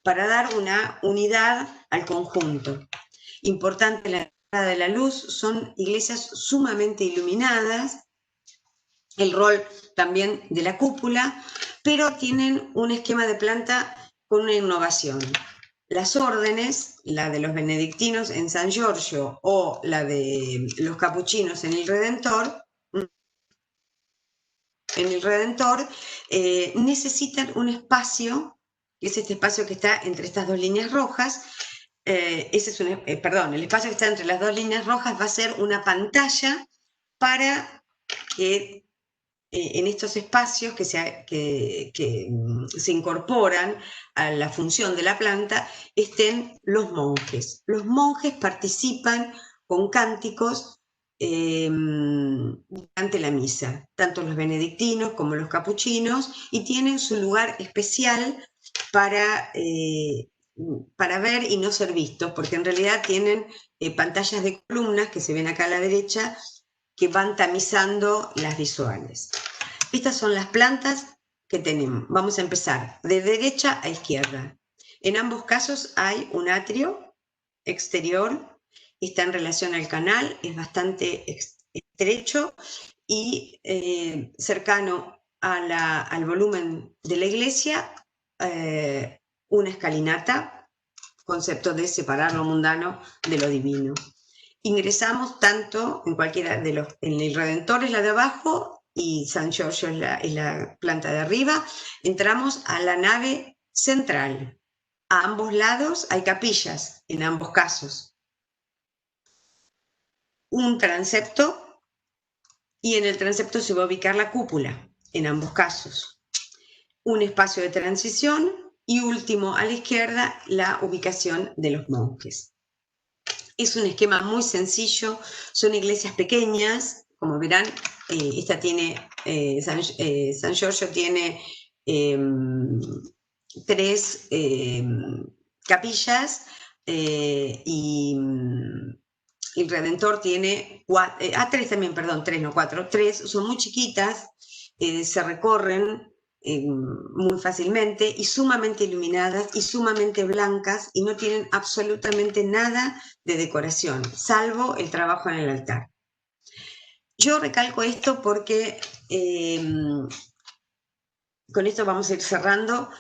para dar una unidad al conjunto. Importante la entrada de la luz, son iglesias sumamente iluminadas, el rol también de la cúpula, pero tienen un esquema de planta con una innovación. Las órdenes, la de los benedictinos en San Giorgio o la de los capuchinos en el Redentor, necesitan un espacio, que es este espacio que está entre estas dos líneas rojas. El espacio que está entre las dos líneas rojas va a ser una pantalla para que en estos espacios que se incorporan a la función de la planta estén los monjes. Los monjes participan con cánticos durante la misa, tanto los benedictinos como los capuchinos, y tienen su lugar especial para ver y no ser vistos, porque en realidad tienen pantallas de columnas que se ven acá a la derecha que van tamizando las visuales. Estas son las plantas que tenemos. Vamos a empezar de derecha a izquierda. En ambos casos hay un atrio exterior, está en relación al canal, es bastante estrecho y cercano al volumen de la iglesia, una escalinata concepto de separar lo mundano de lo divino. Ingresamos tanto en cualquiera de los, en el Redentor es la de abajo y San Giorgio es la planta de arriba, entramos a la nave central. A ambos lados hay capillas, en ambos casos. Un transepto, y en el transepto se va a ubicar la cúpula, en ambos casos. Un espacio de transición y último, a la izquierda, la ubicación de los monjes. Es un esquema muy sencillo, son iglesias pequeñas, como verán, esta tiene, San Giorgio tiene 3 capillas y el Redentor tiene 3 también, perdón, 3 no 4, 3, son muy chiquitas, se recorren muy fácilmente y sumamente iluminadas y sumamente blancas y no tienen absolutamente nada de decoración, salvo el trabajo en el altar. Yo recalco esto porque con esto vamos a ir cerrando.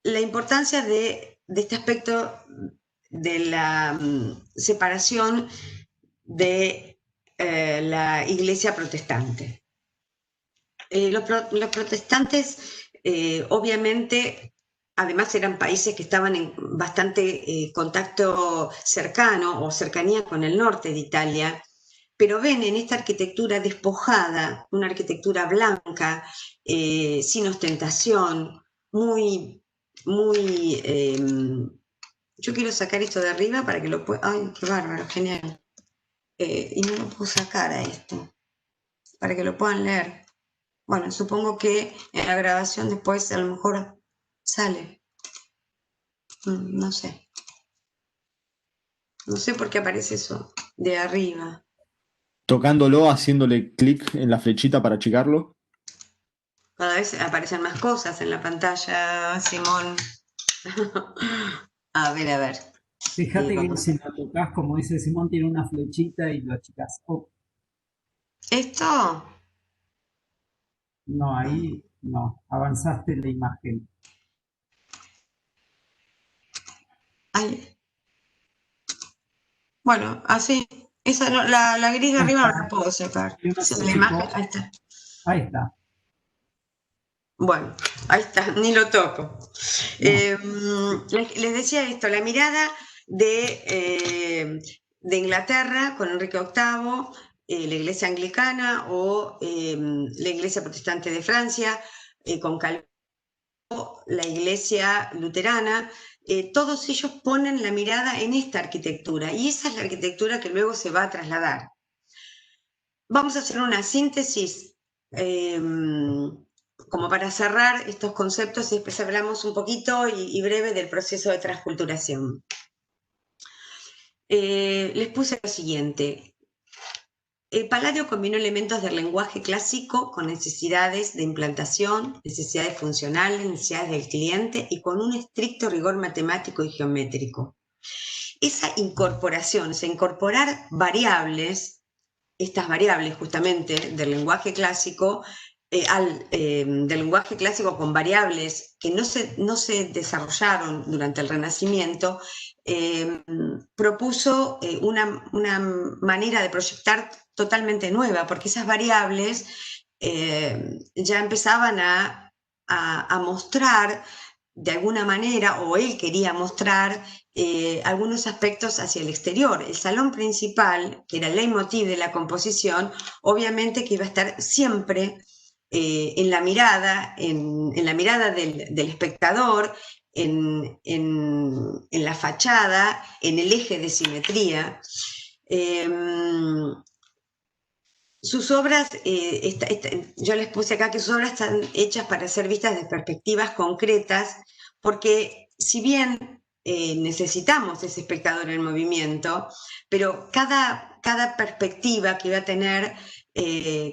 La importancia de este aspecto de la separación de la iglesia protestante. Los protestantes, obviamente, además eran países que estaban en bastante contacto cercano o cercanía con el norte de Italia, pero ven en esta arquitectura despojada, una arquitectura blanca, sin ostentación, muy... yo quiero sacar esto de arriba para que lo pueda... ¡Ay, qué bárbaro, genial! Y no lo puedo sacar a esto, para que lo puedan leer. Bueno, supongo que en la grabación después a lo mejor sale. No sé. No sé por qué aparece eso de arriba. Tocándolo, haciéndole clic en la flechita para achicarlo. Cada vez aparecen más cosas en la pantalla, Simón. A ver, a ver. Fíjate que si lo tocas, como dice Simón, tiene una flechita y lo achicás. Oh. ¿Esto? No, ahí no. Avanzaste la imagen. Ay. Bueno, así. Esa no, la gris de arriba no la puedo sacar. Esa es la imagen. Ahí está. Ahí está. Bueno, ahí está, ni lo toco. No. Les decía esto, la mirada de Inglaterra con Enrique VIII, la iglesia anglicana o la iglesia protestante de Francia con Calvino, la iglesia luterana, todos ellos ponen la mirada en esta arquitectura y esa es la arquitectura que luego se va a trasladar. Vamos a hacer una síntesis como para cerrar estos conceptos y después hablamos un poquito y breve del proceso de transculturación. Les puse lo siguiente. Palladio combinó elementos del lenguaje clásico con necesidades de implantación, necesidades funcionales, necesidades del cliente y con un estricto rigor matemático y geométrico. Esa incorporación, o sea, incorporar variables, estas variables justamente del lenguaje clásico, del lenguaje clásico con variables que no se desarrollaron durante el Renacimiento, propuso una manera de proyectar totalmente nueva, porque esas variables ya empezaban a mostrar de alguna manera, o él quería mostrar algunos aspectos hacia el exterior. El salón principal, que era el leitmotiv de la composición, obviamente que iba a estar siempre en la mirada, en la mirada del espectador, en la fachada, en el eje de simetría. Sus obras, yo les puse acá que sus obras están hechas para ser vistas de perspectivas concretas, porque si bien necesitamos ese espectador en movimiento, pero cada perspectiva que iba a tener,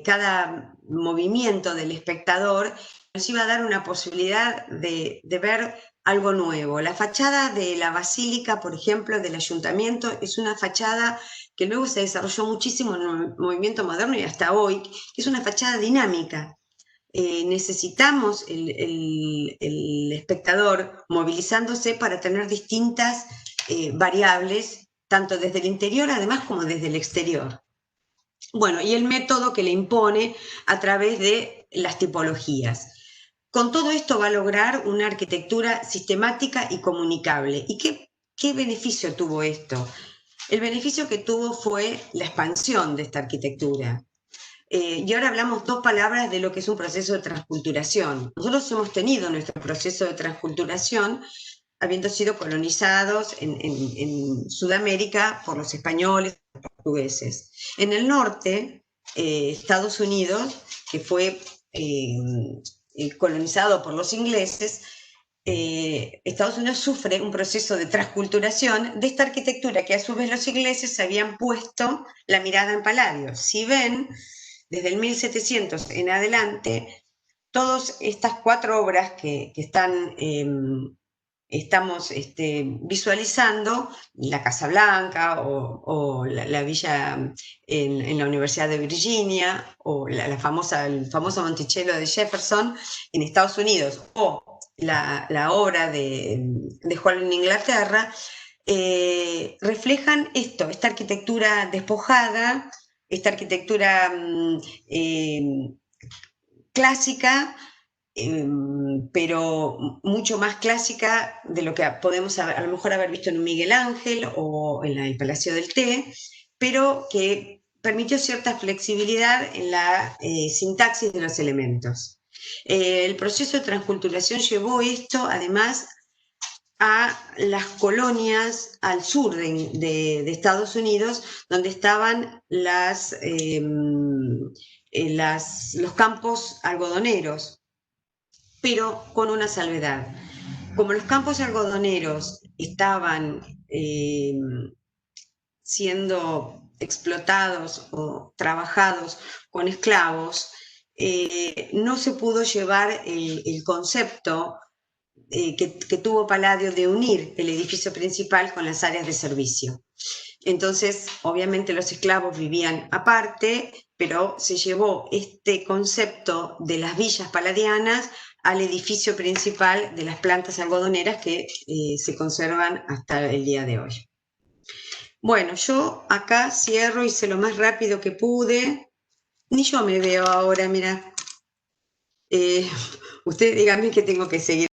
cada movimiento del espectador, nos iba a dar una posibilidad de ver algo nuevo. La fachada de la basílica, por ejemplo, del ayuntamiento, es una fachada que luego se desarrolló muchísimo en el movimiento moderno y hasta hoy, que es una fachada dinámica. necesitamos el espectador movilizándose para tener distintas variables, tanto desde el interior además como desde el exterior. Bueno, y el método que le impone a través de las tipologías. Con todo esto va a lograr una arquitectura sistemática y comunicable. ¿Y qué beneficio tuvo esto? El beneficio que tuvo fue la expansión de esta arquitectura. Y ahora hablamos dos palabras de lo que es un proceso de transculturación. Nosotros hemos tenido nuestro proceso de transculturación habiendo sido colonizados en Sudamérica por los españoles y los portugueses. En el norte, Estados Unidos, que fue colonizado por los ingleses, Estados Unidos sufre un proceso de transculturación de esta arquitectura que a su vez los ingleses habían puesto la mirada en Palladio. Si ven, desde el 1700 en adelante, todas estas 4 obras que estamos visualizando, la Casa Blanca o la villa en la Universidad de Virginia, o el famoso Monticello de Jefferson en Estados Unidos, o la obra de Hall en Inglaterra, reflejan esta arquitectura despojada, esta arquitectura clásica, pero mucho más clásica de lo que podemos a lo mejor haber visto en un Miguel Ángel o en el Palacio del Té, pero que permitió cierta flexibilidad en la sintaxis de los elementos. El proceso de transculturación llevó esto, además, a las colonias al sur de Estados Unidos, donde estaban los campos algodoneros, pero con una salvedad. Como los campos algodoneros estaban siendo explotados o trabajados con esclavos, no se pudo llevar el concepto que tuvo Palladio de unir el edificio principal con las áreas de servicio. Entonces, obviamente los esclavos vivían aparte, pero se llevó este concepto de las villas palladianas al edificio principal de las plantas algodoneras que se conservan hasta el día de hoy. Bueno, yo acá cierro, hice lo más rápido que pude. Ni yo me veo ahora, mira. Ustedes díganme que tengo que seguir.